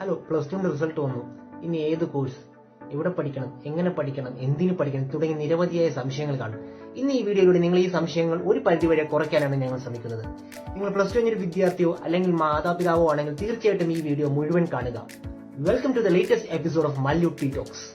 Hello, +2 result വന്നു. ഇനി ഏത് കോഴ്സ്, എവിടെ പഠിക്കണം, എങ്ങനെ പഠിക്കണം, എന്തിനു പഠിക്കണം തുടങ്ങിയ നിരവധിയായ സംശയങ്ങൾ കാണും. ഇന്ന് ഈ വീഡിയോയിലൂടെ നിങ്ങൾ ഈ സംശയങ്ങൾ ഒരു പരിധിവരെ കുറയ്ക്കാനാണ് ഞങ്ങൾ ശ്രമിക്കുന്നത്. നിങ്ങൾ +2 കഴിഞ്ഞൊരു വിദ്യാർത്ഥിയോ അല്ലെങ്കിൽ മാതാപിതാവോ ആണെങ്കിൽ തീർച്ചയായിട്ടും ഈ വീഡിയോ മുഴുവൻ കാണുക. Welcome to the latest episode of Mallu T talks.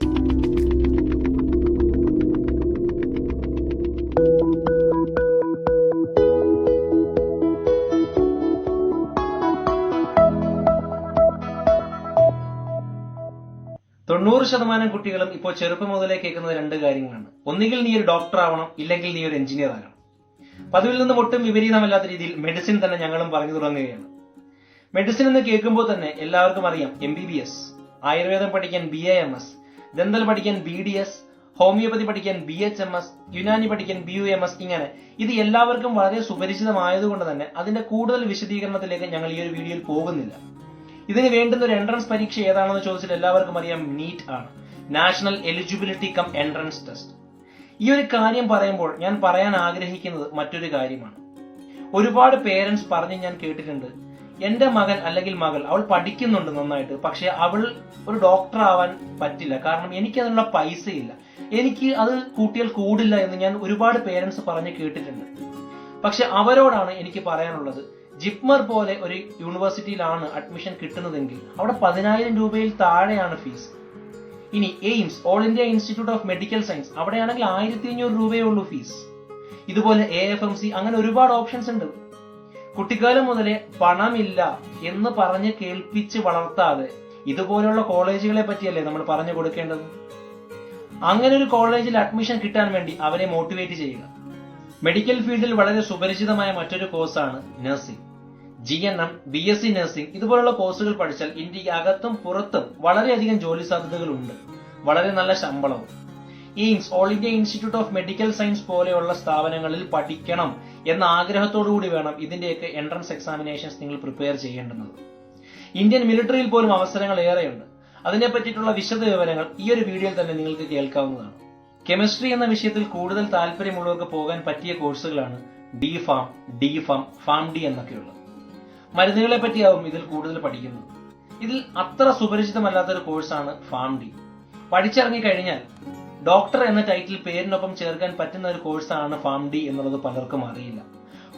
%90 കുട്ടികളും ഇപ്പോൾ ചെറുപ്പം മുതലേ കേൾക്കുന്നത് രണ്ട് കാര്യങ്ങളാണ്. ഒന്നുകിൽ നീ ഒരു ഡോക്ടർ ആവണം, ഇല്ലെങ്കിൽ നീ ഒരു എഞ്ചിനീയർ ആകണം. പതിവിൽ നിന്നും ഒട്ടും വിപരീതമല്ലാത്ത രീതിയിൽ മെഡിസിൻ തന്നെ ഞങ്ങളും പറഞ്ഞു തുടങ്ങുകയാണ്. മെഡിസിൻ എന്ന് കേൾക്കുമ്പോൾ തന്നെ എല്ലാവർക്കും അറിയാം MBBS, ആയുർവേദം പഠിക്കാൻ BAMS, ദന്തൽ പഠിക്കാൻ BDS, ഹോമിയോപ്പതി പഠിക്കാൻ BHMS, യുനാനി പഠിക്കാൻ BUMS. ഇങ്ങനെ ഇത് എല്ലാവർക്കും വളരെ സുപരിചിതമായതുകൊണ്ട് തന്നെ അതിന്റെ കൂടുതൽ വിശദീകരണത്തിലേക്ക് ഞങ്ങൾ ഈ ഒരു വീഡിയോയിൽ പോകുന്നില്ല. ഇതിന് വേണ്ടുന്ന ഒരു എൻട്രൻസ് പരീക്ഷ ഏതാണെന്ന് ചോദിച്ചാൽ എല്ലാവർക്കും അറിയാം, നീറ്റ് ആണ്, national eligibility come entrance test. ഈ ഒരു കാര്യം പറയുമ്പോൾ ഞാൻ പറയാൻ ആഗ്രഹിക്കുന്നത് മറ്റൊരു കാര്യമാണ്. ഒരുപാട് പേരൻസ് പറഞ്ഞ് ഞാൻ കേട്ടിട്ടുണ്ട്, എന്റെ മകൻ അല്ലെങ്കിൽ മകൾ അവൾ പഠിക്കുന്നുണ്ട് നന്നായിട്ട്, പക്ഷെ അവൾ ഒരു ഡോക്ടർ ആവാൻ പറ്റില്ല, കാരണം എനിക്ക് അതിനുള്ള പൈസയില്ല, എനിക്ക് അത് കൂട്ടിയാൽ കൂടില്ല എന്ന് ഞാൻ ഒരുപാട് പേരൻസ് പറഞ്ഞ് കേട്ടിട്ടുണ്ട്. പക്ഷെ അവരോടാണ് എനിക്ക് പറയാനുള്ളത്, ജിപ്മർ പോലെ ഒരു യൂണിവേഴ്സിറ്റിയിലാണ് അഡ്മിഷൻ കിട്ടുന്നതെങ്കിൽ അവിടെ 10,000 രൂപയിൽ താഴെയാണ് ഫീസ്. ഇനി AIIMS, all India institute of medical science, അവിടെയാണെങ്കിൽ 1,500 രൂപയേ ഉള്ളൂ ഫീസ്. ഇതുപോലെ AFMC, അങ്ങനെ ഒരുപാട് ഓപ്ഷൻസ് ഉണ്ട്. കുട്ടിക്കാലം മുതലേ പണമില്ല എന്ന് പറഞ്ഞ് കേൾപ്പിച്ച് വളർത്താതെ ഇതുപോലെയുള്ള കോളേജുകളെ പറ്റിയല്ലേ നമ്മൾ പറഞ്ഞു കൊടുക്കേണ്ടത്. അങ്ങനെ ഒരു കോളേജിൽ അഡ്മിഷൻ കിട്ടാൻ വേണ്ടി അവരെ മോട്ടിവേറ്റ് ചെയ്യുക. മെഡിക്കൽ ഫീൽഡിൽ വളരെ സുപരിചിതമായ മറ്റൊരു കോഴ്സാണ് നഴ്സിംഗ്. GNM, BSc നഴ്സിംഗ്, ഇതുപോലുള്ള കോഴ്സുകൾ പഠിച്ചാൽ ഇന്ത്യക്ക് അകത്തും പുറത്തും വളരെയധികം ജോലി സാധ്യതകൾ ഉണ്ട്, വളരെ നല്ല ശമ്പളവും. AIIMS, all India institute of medical science പോലെയുള്ള സ്ഥാപനങ്ങളിൽ പഠിക്കണം എന്ന ആഗ്രഹത്തോടുകൂടി വേണം ഇതിന്റെയൊക്കെ എൻട്രൻസ് എക്സാമിനേഷൻസ് നിങ്ങൾ പ്രിപ്പയർ ചെയ്യേണ്ടുന്നത്. ഇന്ത്യൻ മിലിറ്ററിയിൽ പോലും അവസരങ്ങൾ ഏറെയുണ്ട്. അതിനെ പറ്റിയിട്ടുള്ള വിശദ വിവരങ്ങൾ ഈ ഒരു വീഡിയോയിൽ തന്നെ നിങ്ങൾക്ക് കേൾക്കാവുന്നതാണ്. കെമിസ്ട്രി എന്ന വിഷയത്തിൽ കൂടുതൽ താല്പര്യമുള്ളവർക്ക് പോകാൻ പറ്റിയ കോഴ്സുകളാണ് BPharm, DPharm, PharmD എന്നൊക്കെയുള്ളത്. മരുന്നുകളെ പറ്റിയാവും ഇതിൽ കൂടുതൽ പഠിക്കുന്നത്. ഇതിൽ അത്ര സുപരിചിതമല്ലാത്തൊരു കോഴ്സാണ് PharmD. പഠിച്ചിറങ്ങി കഴിഞ്ഞാൽ ഡോക്ടർ എന്ന ടൈറ്റിൽ പേരിനൊപ്പം ചേർക്കാൻ പറ്റുന്ന ഒരു കോഴ്സാണ് PharmD എന്നുള്ളത് പലർക്കും അറിയില്ല.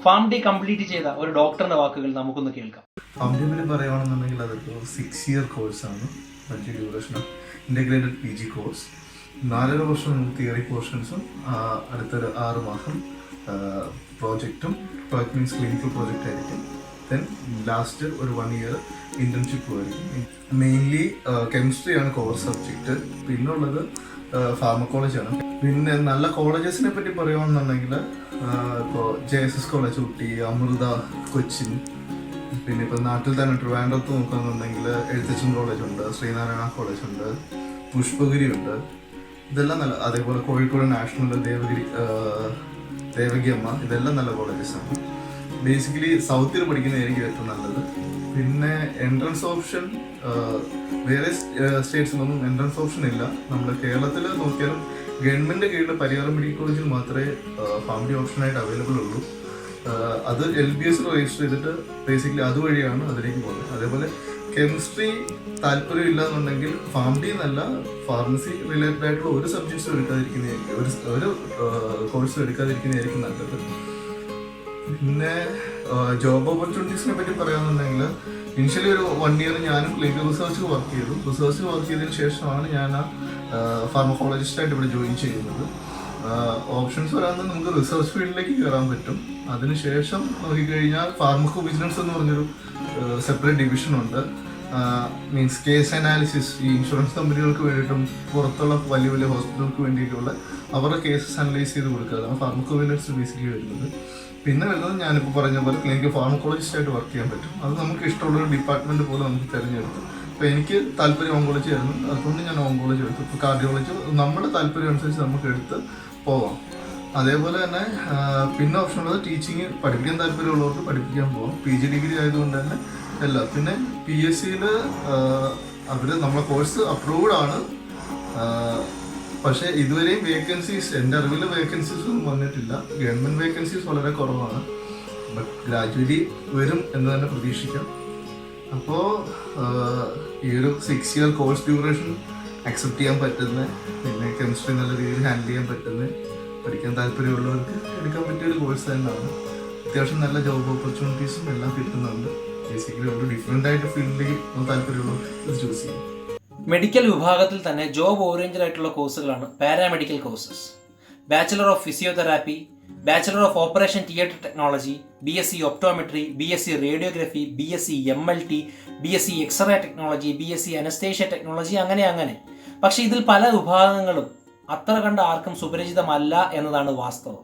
PharmD കംപ്ലീറ്റ് ചെയ്ത ഒരു ഡോക്ടറിന്റെ വാക്കുകൾ നമുക്കൊന്ന് കേൾക്കാം. PharmD പറയുകയാണെന്നുണ്ടെങ്കിൽ അതൊരു 6 ഇയർ കോഴ്സാണ്, ഡ്യൂറേഷൻ ഇന്റഗ്രേറ്റഡ് PG കോഴ്സ്. 4.5 വർഷം തിയറി പോർഷൻസും അടുത്തൊരു 6 മാസം പ്രോജക്റ്റും, മീൻസ് ക്ലിനിക്കൽ പ്രോജക്റ്റ് ആയിരിക്കും. ദെൻ ലാസ്റ്റ് ഒരു 1 ഇയർ ഇന്റേൺഷിപ്പ് ആയിരിക്കും. മെയിൻലി കെമിസ്ട്രിയാണ് കോർ സബ്ജക്റ്റ്. പിന്നെ ഉള്ളത് ഫാർമക്കോളജിയാണ്. പിന്നെ നല്ല കോളേജസിനെ പറ്റി പറയുകയാണെന്നുണ്ടെങ്കിൽ ഇപ്പോൾ JSS കോളേജ് ഊട്ടി, അമൃത കൊച്ചിൻ, പിന്നെ ഇപ്പോൾ നാട്ടിൽ തന്നെ ട്രിവാൻഡ്രത്ത് നോക്കുകയാണെന്നുണ്ടെങ്കിൽ എഴുത്തച്ഛൻ കോളേജുണ്ട്, ശ്രീനാരായണ കോളേജുണ്ട്, പുഷ്പഗിരി ഉണ്ട്, ഇതെല്ലാം നല്ല. അതേപോലെ കോഴിക്കോട് നാഷണൽ, ദേവകി അമ്മ, ഇതെല്ലാം നല്ല കോളേജസാണ്. ബേസിക്കലി സൗത്തിൽ പഠിക്കുന്നതായിരിക്കും ഏറ്റവും നല്ലത്. പിന്നെ എൻട്രൻസ് ഓപ്ഷൻ വേറെ സ്റ്റേറ്റ്സിലൊന്നും എൻട്രൻസ് ഓപ്ഷൻ ഇല്ല. നമ്മുടെ കേരളത്തിൽ നോക്കിയാലും ഗവൺമെൻറ് കീഴിൽ പരിയാരം മെഡിക്കൽ കോളേജിൽ മാത്രമേ PharmD ഓപ്ഷനായിട്ട് അവൈലബിൾ ഉള്ളൂ. അത് LBS രജിസ്റ്റർ ചെയ്തിട്ട് ബേസിക്കലി അതുവഴിയാണ് അതിലേക്ക് പോകുന്നത്. അതേപോലെ കെമിസ്ട്രി താല്പര്യം ഇല്ല എന്നുണ്ടെങ്കിൽ PharmD എന്നല്ല, ഫാർമസി റിലേറ്റഡ് ആയിട്ടുള്ള ഒരു സബ്ജക്ട്സും എടുക്കാതിരിക്കുന്നതായിരിക്കും, ഒരു കോഴ്സും എടുക്കാതിരിക്കുന്നതായിരിക്കും നല്ലത്. പിന്നെ ജോബ് ഓപ്പർച്യൂണിറ്റീസിനെ പറ്റി പറയാമെന്നുണ്ടെങ്കിൽ ഇനിഷ്യലി ഒരു 1 ഇയർ ഞാനും ക്ലിനിക്കൽ റിസർച്ച് വർക്ക് ചെയ്തു. റിസർച്ച് വർക്ക് ചെയ്തതിന് ശേഷമാണ് ഞാൻ ഫാർമക്കോളജിസ്റ്റായിട്ട് ഇവിടെ ജോയിൻ ചെയ്യുന്നത്. ഓപ്ഷൻസ് പറയാമെന്ന് നമുക്ക് റിസർച്ച് ഫീൽഡിലേക്ക് കയറാൻ പറ്റും. അതിനുശേഷം നോക്കിക്കഴിഞ്ഞാൽ ഫാർമക്കോ വിജിലൻസ് എന്ന് പറഞ്ഞൊരു സെപ്പറേറ്റ് ഡിവിഷനുണ്ട്. മീൻസ് കേസ് അനാലിസിസ്, ഈ ഇൻഷുറൻസ് കമ്പനികൾക്ക് വേണ്ടിയിട്ടും പുറത്തുള്ള വലിയ വലിയ ഹോസ്പിറ്റലുകൾക്ക് വേണ്ടിയിട്ടുള്ള അവരുടെ കേസസ് അനലൈസ് ചെയ്ത് കൊടുക്കുക, അതാണ് ഫാർമക്കോ വിജിലൻസ് ബേസിക്കലി വരുന്നത്. പിന്നെ വരുന്നത് ഞാനിപ്പോൾ പറഞ്ഞ പോലെ ക്ലിനിക്കൽ ഫാർമക്കോളജിസ്റ്റായിട്ട് വർക്ക് ചെയ്യാൻ പറ്റും. അത് നമുക്ക് ഇഷ്ടമുള്ളൊരു ഡിപ്പാർട്ട്മെൻറ്റ് പോലെ നമുക്ക് തിരഞ്ഞെടുക്കും. അപ്പോൾ എനിക്ക് താല്പര്യം ഓങ്കോളജി ആയിരുന്നു, അതുകൊണ്ട് ഞാൻ ഓങ്കോളജി എടുത്തു. ഇപ്പോൾ കാർഡിയോളജി നമ്മുടെ താല്പര്യം അനുസരിച്ച് നമുക്ക് എടുത്ത് പോവാം. അതേപോലെ തന്നെ പിന്നെ ഓപ്ഷൻ ഉള്ളത് ടീച്ചിങ്, പഠിപ്പിക്കാൻ താല്പര്യമുള്ളവർക്ക് പഠിപ്പിക്കാൻ പോകാം. PG ഡിഗ്രി ആയതുകൊണ്ട് തന്നെ എല്ലാം. പിന്നെ PSCയിൽ അവർ നമ്മളെ കോഴ്സ് അപ്രൂവ്ഡ് ആണ്, പക്ഷേ ഇതുവരെയും വേക്കൻസീസ്, എൻ്റെ അറിവിൽ വേക്കൻസീസ് ഒന്നും വന്നിട്ടില്ല. ഗവൺമെൻറ് വേക്കൻസീസ് വളരെ കുറവാണ്. ബട്ട് ഗ്രാജുവലി വരും എന്ന് തന്നെ പ്രതീക്ഷിക്കാം. അപ്പോൾ ഈ ഒരു 6 ഇയർ കോഴ്സ് ഡ്യൂറേഷൻ അക്സെപ്റ്റ് ചെയ്യാൻ പറ്റുന്ന, പിന്നെ കെമിസ്ട്രി നല്ല രീതിയിൽ ഹാൻഡിൽ ചെയ്യാൻ പറ്റുന്ന, പഠിക്കാൻ താല്പര്യമുള്ളവർക്ക് എടുക്കാൻ പറ്റിയ ഒരു കോഴ്സ് തന്നെയാണ്. അത്യാവശ്യം നല്ല ജോബ് ഓപ്പർച്യൂണിറ്റീസും എല്ലാം കിട്ടുന്നുണ്ട്. ബേസിക്കലി ഒരു ഡിഫറെൻ്റ് ആയിട്ട് ഫീൽഡിൽ താല്പര്യമുള്ളവർക്ക് ഇത് ചൂസ് ചെയ്യും. മെഡിക്കൽ വിഭാഗത്തിൽ തന്നെ ജോബ് ഓറിയന്റഡ് ആയിട്ടുള്ള കോഴ്സുകളാണ് paramedical courses. Bachelor of physiotherapy, bachelor of operation theatre technology, BSc optometry, BSc radiography, BSc MLT, BSc X-ray technology, BSc anaesthesia technology, അങ്ങനെ. പക്ഷെ ഇതിൽ പല വിഭാഗങ്ങളും അത്ര കണ്ട് ആർക്കും സുപരിചിതമല്ല എന്നതാണ് വാസ്തവം.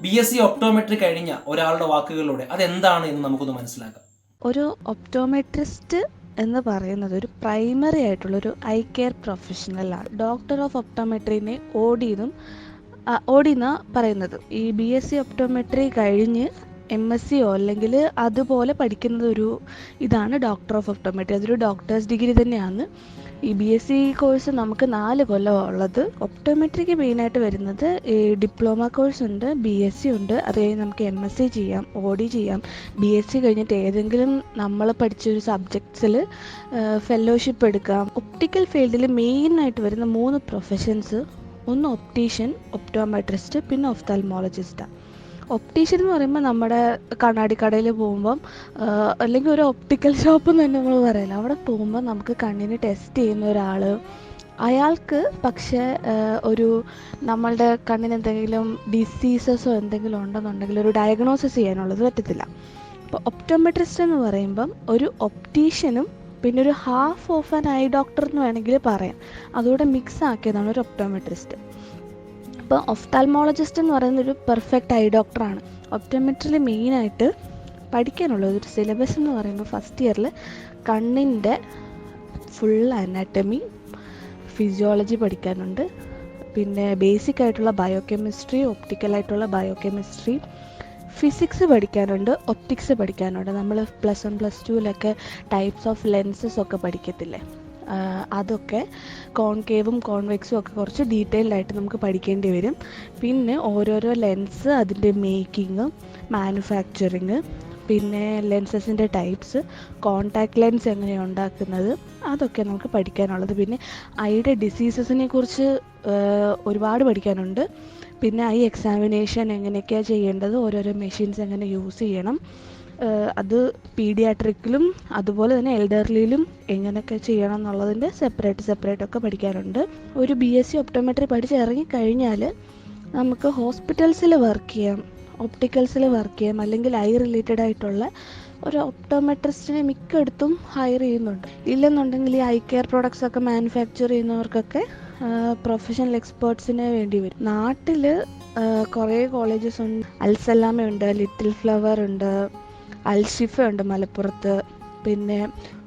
BSc ഒപ്റ്റോമെട്രി കഴിഞ്ഞ ഒരാളുടെ വാക്കുകളിലൂടെ അതെന്താണ് എന്ന് നമുക്കൊന്ന് മനസ്സിലാക്കാം. ഒരു ഒപ്റ്റോമെട്രിസ്റ്റ് എന്ന് പറയുന്നത് ഒരു പ്രൈമറി ആയിട്ടുള്ളൊരു ഐ കെയർ പ്രൊഫഷണലാണ്. ഡോക്ടർ ഓഫ് ഒപ്റ്റോമെട്രിനെ ഓടി എന്നാ പറയുന്നത്. ഈ BSc ഒപ്റ്റോമെട്രി കഴിഞ്ഞ് MSCയോ അല്ലെങ്കിൽ അതുപോലെ പഠിക്കുന്നത് ഇതാണ് ഡോക്ടർ ഓഫ് ഒപ്റ്റോമെട്രി. അതൊരു ഡോക്ടേഴ്സ് ഡിഗ്രി തന്നെയാണ്. ഈ BSc കോഴ്സ് നമുക്ക് 4 കൊല്ലമാണ് ഉള്ളത്. ഒപ്റ്റോമെട്രിക്ക് മെയിനായിട്ട് വരുന്നത് ഈ ഡിപ്ലോമ കോഴ്സ് ഉണ്ട്, BSc ഉണ്ട്. അത് കഴിഞ്ഞ് നമുക്ക് MSc ചെയ്യാം, OD ചെയ്യാം. BSc കഴിഞ്ഞിട്ട് ഏതെങ്കിലും നമ്മൾ പഠിച്ചൊരു സബ്ജക്ട്സിൽ ഫെലോഷിപ്പ് എടുക്കാം. ഒപ്റ്റിക്കൽ ഫീൽഡിൽ മെയിനായിട്ട് വരുന്ന 3 പ്രൊഫഷൻസ്, ഒന്ന് ഒപ്റ്റീഷ്യൻ, ഒപ്റ്റോമെട്രിസ്റ്റ്, പിന്നെ ഒഫ്താൽമോളജിസ്റ്റാണ്. ഒപ്റ്റീഷ്യൻ എന്ന് പറയുമ്പോൾ നമ്മുടെ കണ്ണാടിക്കടയിൽ പോകുമ്പം അല്ലെങ്കിൽ ഒരു ഒപ്റ്റിക്കൽ ഷോപ്പ് എന്ന് തന്നെ നമ്മൾ പറയില്ല, അവിടെ പോകുമ്പോൾ നമുക്ക് കണ്ണിന് ടെസ്റ്റ് ചെയ്യുന്ന ഒരാൾ, അയാൾക്ക് പക്ഷേ നമ്മളുടെ കണ്ണിന് എന്തെങ്കിലും ഡിസീസസോ എന്തെങ്കിലും ഉണ്ടെന്നുണ്ടെങ്കിൽ ഒരു ഡയഗ്നോസിസ് ചെയ്യാനുള്ളത് പറ്റത്തില്ല. അപ്പോൾ ഒപ്റ്റോമെട്രിസ്റ്റ് എന്ന് പറയുമ്പം ഒരു ഒപ്റ്റീഷ്യനും പിന്നെ ഒരു half of an I doctor എന്ന് വേണമെങ്കിൽ പറയാം. അതോടെ മിക്സ് ആക്കിയതാണ് ഒരു ഒപ്റ്റോമെട്രിസ്റ്റ്. ഇപ്പോൾ ഒഫ്താൽമോളജിസ്റ്റ് എന്ന് പറയുന്നത് ഒരു പെർഫെക്റ്റ് ഐ ഡോക്ടറാണ്. ഒപ്റ്റോമെട്രിയിൽ മെയിനായിട്ട് പഠിക്കാനുള്ളത് ഒരു സിലബസ് എന്ന് പറയുമ്പോൾ ഫസ്റ്റ് ഇയറിൽ കണ്ണിൻ്റെ ഫുൾ അനാറ്റമി, ഫിസിയോളജി പഠിക്കാനുണ്ട്. പിന്നെ ബേസിക് ആയിട്ടുള്ള ബയോകെമിസ്ട്രി, ഒപ്റ്റിക്കലായിട്ടുള്ള ബയോകെമിസ്ട്രി, ഫിസിക്സ് പഠിക്കാനുണ്ട്, ഒപ്റ്റിക്സ് പഠിക്കാനുണ്ട്. നമ്മൾ +1 +2 ടൈപ്സ് ഓഫ് ലെൻസസ് ഒക്കെ പഠിക്കത്തില്ലേ, അതൊക്കെ കോൺകേവും കോൺവെക്സും ഒക്കെ കുറച്ച് ഡീറ്റെയിൽഡ് ആയിട്ട് നമുക്ക് പഠിക്കേണ്ടി വരും. പിന്നെ ഓരോരോ ലെൻസ്, അതിൻ്റെ മേക്കിങ്, മാനുഫാക്ചറിങ്, പിന്നെ ലെൻസസിൻ്റെ ടൈപ്സ്, കോണ്ടാക്ട് ലെൻസ് എങ്ങനെയാണ് ഉണ്ടാക്കുന്നത്, അതൊക്കെ നമുക്ക് പഠിക്കാനുള്ളത്. പിന്നെ ഐയുടെ ഡിസീസസിനെ കുറിച്ച് ഒരുപാട് പഠിക്കാനുണ്ട്. പിന്നെ ഐ എക്സാമിനേഷൻ എങ്ങനെയൊക്കെയാണ് ചെയ്യേണ്ടത്, ഓരോരോ മെഷീൻസ് എങ്ങനെ യൂസ് ചെയ്യണം, അത് പീഡിയാട്രിക്കിലും അതുപോലെ തന്നെ എൽഡർലിയിലും എങ്ങനെയൊക്കെ ചെയ്യണം എന്നുള്ളതിൻ്റെ സെപ്പറേറ്റ് ഒക്കെ പഠിക്കാനുണ്ട്. ഒരു BSc ഒപ്റ്റോമെട്രി പഠിച്ച് ഇറങ്ങിക്കഴിഞ്ഞാൽ നമുക്ക് ഹോസ്പിറ്റൽസിൽ വർക്ക് ചെയ്യാം, ഒപ്റ്റിക്കൽസിൽ വർക്ക് ചെയ്യാം, അല്ലെങ്കിൽ ഐ റിലേറ്റഡ് ആയിട്ടുള്ള ഒരു ഒപ്റ്റോമെട്രിസ്റ്റിനെ മിക്കയിടത്തും ഹയർ ചെയ്യുന്നുണ്ട്. ഇല്ലെന്നുണ്ടെങ്കിൽ ഈ ഐ കെയർ പ്രോഡക്ട്സ് ഒക്കെ മാനുഫാക്ചർ ചെയ്യുന്നവർക്കൊക്കെ പ്രൊഫഷണൽ എക്സ്പേർട്സിന് വേണ്ടി വരും. നാട്ടിൽ കുറേ കോളേജസ് ഉണ്ട്. അൽസലാമ ഉണ്ട്, ലിറ്റിൽ ഫ്ലവർ ഉണ്ട്, അൽഷിഫ ഉണ്ട് മലപ്പുറത്ത്, പിന്നെ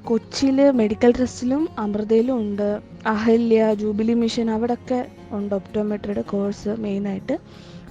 കൊച്ചിയിൽ മെഡിക്കൽ ട്രസ്റ്റിലും അമൃതയിലും ഉണ്ട്, അഹല്യ, ജൂബിലി മിഷൻ, അവിടെയൊക്കെ ഉണ്ട് ഒപ്റ്റോമെട്രിയുടെ കോഴ്സ് മെയിനായിട്ട്.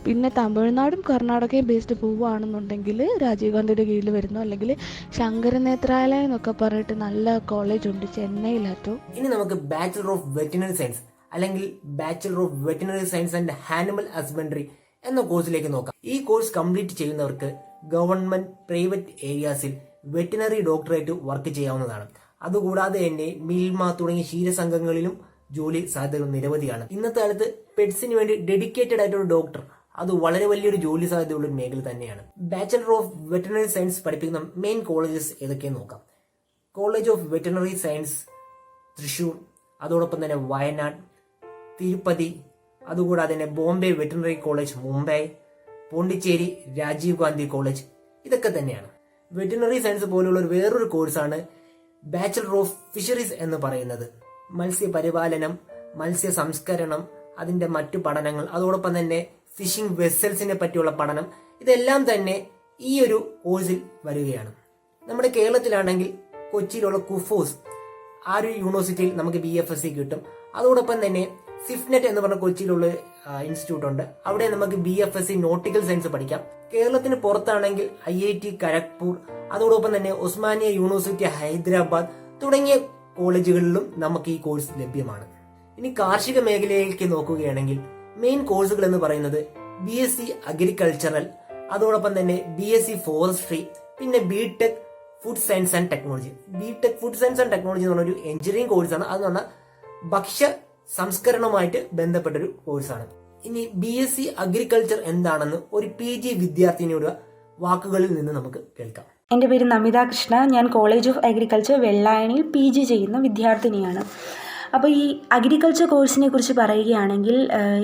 പിന്നെ തമിഴ്നാടും കർണാടകയും ബേസ്ഡ് പോവുകയാണെന്നുണ്ടെങ്കിൽ രാജീവ് ഗാന്ധിയുടെ കീഴിൽ വരുന്നു, അല്ലെങ്കിൽ ശങ്കരനേത്രാലയം എന്നൊക്കെ പറഞ്ഞിട്ട് നല്ല കോളേജ് ഉണ്ട് ചെന്നൈയിലാറ്റോ. ഇനി നമുക്ക് ബാച്ചലർ ഓഫ് വെറ്റിനറി സയൻസ് അല്ലെങ്കിൽ bachelor of veterinary science and animal husbandry എന്ന കോഴ്സിലേക്ക് നോക്കാം. ഈ കോഴ്സ് കംപ്ലീറ്റ് ചെയ്യുന്നവർക്ക് ഗവൺമെന്റ്, പ്രൈവറ്റ് ഏരിയാസിൽ വെറ്റിനറി ഡോക്ടറായിട്ട് വർക്ക് ചെയ്യാവുന്നതാണ്. അതുകൂടാതെ തന്നെ മിൽമ തുടങ്ങിയ ക്ഷീരസംഘങ്ങളിലും ജോലി സാധ്യതകൾ നിരവധിയാണ്. ഇന്നത്തെ കാലത്ത് പെറ്റ്സിന് വേണ്ടി ഡെഡിക്കേറ്റഡ് ആയിട്ടൊരു ഡോക്ടർ, അത് വളരെ വലിയൊരു ജോലി സാധ്യതയുള്ള ഒരു മേഖല തന്നെയാണ്. ബാച്ചലർ ഓഫ് വെറ്റിനറി സയൻസ് പഠിപ്പിക്കുന്ന മെയിൻ കോളേജസ് ഏതൊക്കെയെന്ന് നോക്കാം. College of veterinary science Thrissur, അതോടൊപ്പം തന്നെ വയനാട്, തിരുപ്പതി, അതുകൂടാതെ തന്നെ Bombay veterinary college Mumbai, Pondicherry Rajiv Gandhi college, ഇതൊക്കെ തന്നെയാണ്. വെറ്റിനറി സയൻസ് പോലുള്ള വേറൊരു കോഴ്സാണ് ബാച്ചലർ ഓഫ് ഫിഷറീസ് എന്ന് പറയുന്നത്. മത്സ്യപരിപാലനം, മത്സ്യ സംസ്കരണം, അതിന്റെ മറ്റു പഠനങ്ങൾ, അതോടൊപ്പം തന്നെ ഫിഷിംഗ് വെസൽസിനെ പറ്റിയുള്ള പഠനം, ഇതെല്ലാം തന്നെ ഈ ഒരു കോഴ്സിൽ വരികയാണ്. നമ്മുടെ കേരളത്തിലാണെങ്കിൽ കൊച്ചിയിലുള്ള കുഫോസ്, ആ ഒരു യൂണിവേഴ്സിറ്റിയിൽ നമുക്ക് BFSc കിട്ടും. അതോടൊപ്പം തന്നെ സിഫ്നെറ്റ് എന്ന് പറഞ്ഞ കൊച്ചിയിലുള്ള ഇൻസ്റ്റിറ്റ്യൂട്ട് ഉണ്ട്, അവിടെ നമുക്ക് BFSc നോട്ടിക്കൽ സയൻസ് പഠിക്കാം. കേരളത്തിന് പുറത്താണെങ്കിൽ IIT ഖരഗ്പൂർ, അതോടൊപ്പം തന്നെ ഉസ്മാനിയ യൂണിവേഴ്സിറ്റി ഹൈദരാബാദ് തുടങ്ങിയ കോളേജുകളിലും നമുക്ക് ഈ കോഴ്സ് ലഭ്യമാണ്. ഇനി കാർഷിക മേഖലയിലേക്ക് നോക്കുകയാണെങ്കിൽ മെയിൻ കോഴ്സുകൾ എന്ന് പറയുന്നത് BSc അഗ്രികൾച്ചറൽ, അതോടൊപ്പം തന്നെ BSc ഫോറസ്ട്രി, പിന്നെ BTech food science and technology. BTech food science and technology എന്ന് പറഞ്ഞ ഒരു എഞ്ചിനീയറിംഗ് കോഴ്സാണ്. അത് പറഞ്ഞാൽ ഭക്ഷ്യ സംസ്കരണവുമായിട്ട് ബന്ധപ്പെട്ടൊരു കോഴ്സാണ്. ഇനി BSc അഗ്രികൾച്ചർ എന്താണെന്ന് ഒരു PG വിദ്യാർത്ഥിനിയുടെ വാക്കുകളിൽ നിന്ന് നമുക്ക് കേൾക്കാം. എൻ്റെ പേര് നമിത കൃഷ്ണ. ഞാൻ കോളേജ് ഓഫ് അഗ്രികൾച്ചർ വെള്ളായണിയിൽ PG ചെയ്യുന്ന വിദ്യാർത്ഥിനിയാണ്. അപ്പോൾ ഈ അഗ്രികൾച്ചർ കോഴ്സിനെ കുറിച്ച് പറയുകയാണെങ്കിൽ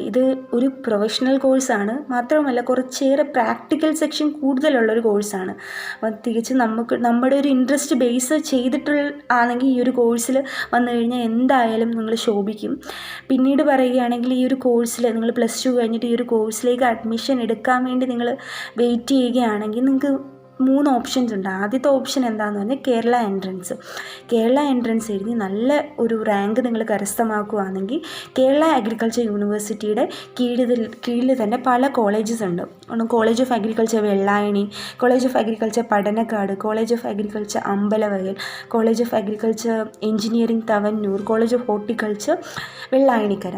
ഇത് ഒരു പ്രൊഫഷണൽ കോഴ്സാണ്. മാത്രമല്ല കുറച്ചേറെ പ്രാക്ടിക്കൽ സെക്ഷൻ കൂടുതലുള്ളൊരു കോഴ്സാണ്. അപ്പോൾ തികച്ചും നമ്മുടെ ഒരു ഇൻട്രസ്റ്റ് ബേസ് ആണെങ്കിൽ ഈ ഒരു കോഴ്സിൽ വന്നു കഴിഞ്ഞാൽ എന്തായാലും നിങ്ങൾ ശോഭിക്കും. പിന്നീട് പറയുകയാണെങ്കിൽ ഈ ഒരു കോഴ്സിൽ നിങ്ങൾ +2 കഴിഞ്ഞിട്ട് ഈ ഒരു കോഴ്സിലേക്ക് അഡ്മിഷൻ എടുക്കാൻ വേണ്ടി നിങ്ങൾ വെയിറ്റ് ചെയ്യുകയാണെങ്കിൽ നിങ്ങൾക്ക് 3 ഓപ്ഷൻസ് ഉണ്ട്. ആദ്യത്തെ ഓപ്ഷൻ എന്താണെന്ന് പറഞ്ഞാൽ കേരള എൻട്രൻസ് എഴുതി നല്ല ഒരു റാങ്ക് നിങ്ങൾ കരസ്ഥമാക്കുകയാണെങ്കിൽ കേരള അഗ്രികൾച്ചർ യൂണിവേഴ്സിറ്റിയുടെ കീഴിൽ തന്നെ പല കോളേജസ് ഉണ്ട്. College of agriculture Vellayani, college of agriculture Padanakkad, college of agriculture Ambalavayal, college of agriculture engineering Tavanur, college of horticulture Vellayanikkara.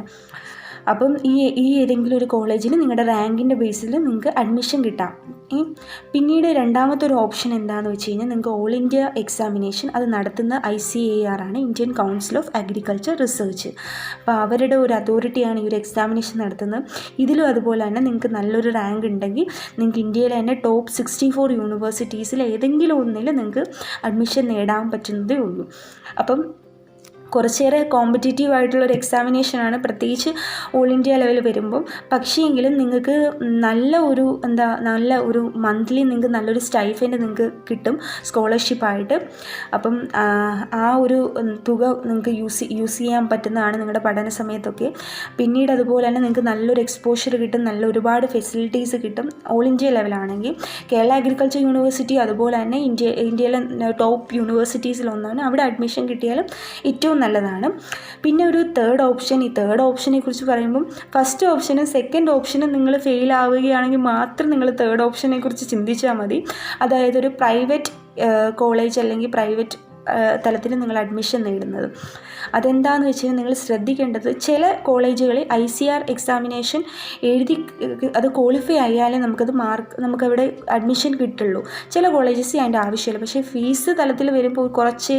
അപ്പം ഈ ഏതെങ്കിലും ഒരു കോളേജിൽ നിങ്ങളുടെ റാങ്കിൻ്റെ ബേസിൽ നിങ്ങൾക്ക് അഡ്മിഷൻ കിട്ടാം. പിന്നീട് രണ്ടാമത്തെ ഒരു ഓപ്ഷൻ എന്താണെന്ന് വെച്ച് കഴിഞ്ഞാൽ നിങ്ങൾക്ക് ഓൾ ഇന്ത്യ എക്സാമിനേഷൻ അത് നടത്തുന്ന ICAR ആണ്, Indian council of agriculture research. അപ്പോൾ അവരുടെ ഒരു അതോറിറ്റിയാണ് ഈ ഒരു എക്സാമിനേഷൻ നടത്തുന്നത്. ഇതിലും അതുപോലെ തന്നെ നിങ്ങൾക്ക് നല്ലൊരു റാങ്ക് ഉണ്ടെങ്കിൽ നിങ്ങൾക്ക് ഇന്ത്യയിലെ തന്നെ ടോപ്പ് 64 യൂണിവേഴ്സിറ്റീസിൽ ഏതെങ്കിലും ഒന്നിൽ നിങ്ങൾക്ക് അഡ്മിഷൻ നേടാൻ പറ്റുന്നതേ ഉള്ളൂ. അപ്പം കുറച്ചേറെ കോമ്പറ്റീറ്റീവ് ആയിട്ടുള്ളൊരു എക്സാമിനേഷനാണ്, പ്രത്യേകിച്ച് ഓൾ ഇന്ത്യ ലെവൽ വരുമ്പം. പക്ഷേയെങ്കിലും നിങ്ങൾക്ക് നല്ല ഒരു മന്ത്ലി നിങ്ങൾക്ക് നല്ലൊരു സ്റ്റൈഫൻഡ് നിങ്ങൾക്ക് കിട്ടും സ്കോളർഷിപ്പായിട്ട്. അപ്പം ആ ഒരു തുക നിങ്ങൾക്ക് യൂസ് ചെയ്യാൻ പറ്റുന്നതാണ് നിങ്ങളുടെ പഠന സമയത്തൊക്കെ. പിന്നീട് അതുപോലെ തന്നെ നിങ്ങൾക്ക് നല്ലൊരു എക്സ്പോഷർ കിട്ടും, ഒരുപാട് ഫെസിലിറ്റീസ് കിട്ടും. ഓൾ ഇന്ത്യ ലെവലാണെങ്കിൽ കേരള അഗ്രികൾച്ചർ യൂണിവേഴ്സിറ്റി അതുപോലെ തന്നെ ഇന്ത്യയിലെ ടോപ്പ് യൂണിവേഴ്സിറ്റീസിലൊന്നാണ്. അവിടെ അഡ്മിഷൻ കിട്ടിയാലും ഏറ്റവും നല്ലതാണ്. പിന്നെ ഒരു തേർഡ് ഓപ്ഷൻ, ഈ തേർഡ് ഓപ്ഷനെ കുറിച്ച് പറയുമ്പം ഫസ്റ്റ് ഓപ്ഷനും സെക്കൻഡ് ഓപ്ഷനും നിങ്ങൾ ഫെയിൽ ആവുകയാണെങ്കിൽ മാത്രം നിങ്ങൾ തേർഡ് ഓപ്ഷനെ കുറിച്ച് ചിന്തിച്ചാൽ മതി. അതായത് ഒരു പ്രൈവറ്റ് കോളേജ് അല്ലെങ്കിൽ പ്രൈവറ്റ് തലത്തിൽ നിങ്ങൾ അഡ്മിഷൻ നേടുന്നത്. അതെന്താണെന്ന് വെച്ച് കഴിഞ്ഞാൽ നിങ്ങൾ ശ്രദ്ധിക്കേണ്ടത്, ചില കോളേജുകളിൽ ICAR എക്സാമിനേഷൻ എഴുതി അത് ക്വാളിഫൈ ആയാലേ നമുക്കവിടെ അഡ്മിഷൻ കിട്ടുള്ളൂ. ചില കോളേജസ് അതിൻ്റെ ആവശ്യമില്ല. പക്ഷേ ഫീസ് തലത്തിൽ വരുമ്പോൾ കുറച്ച്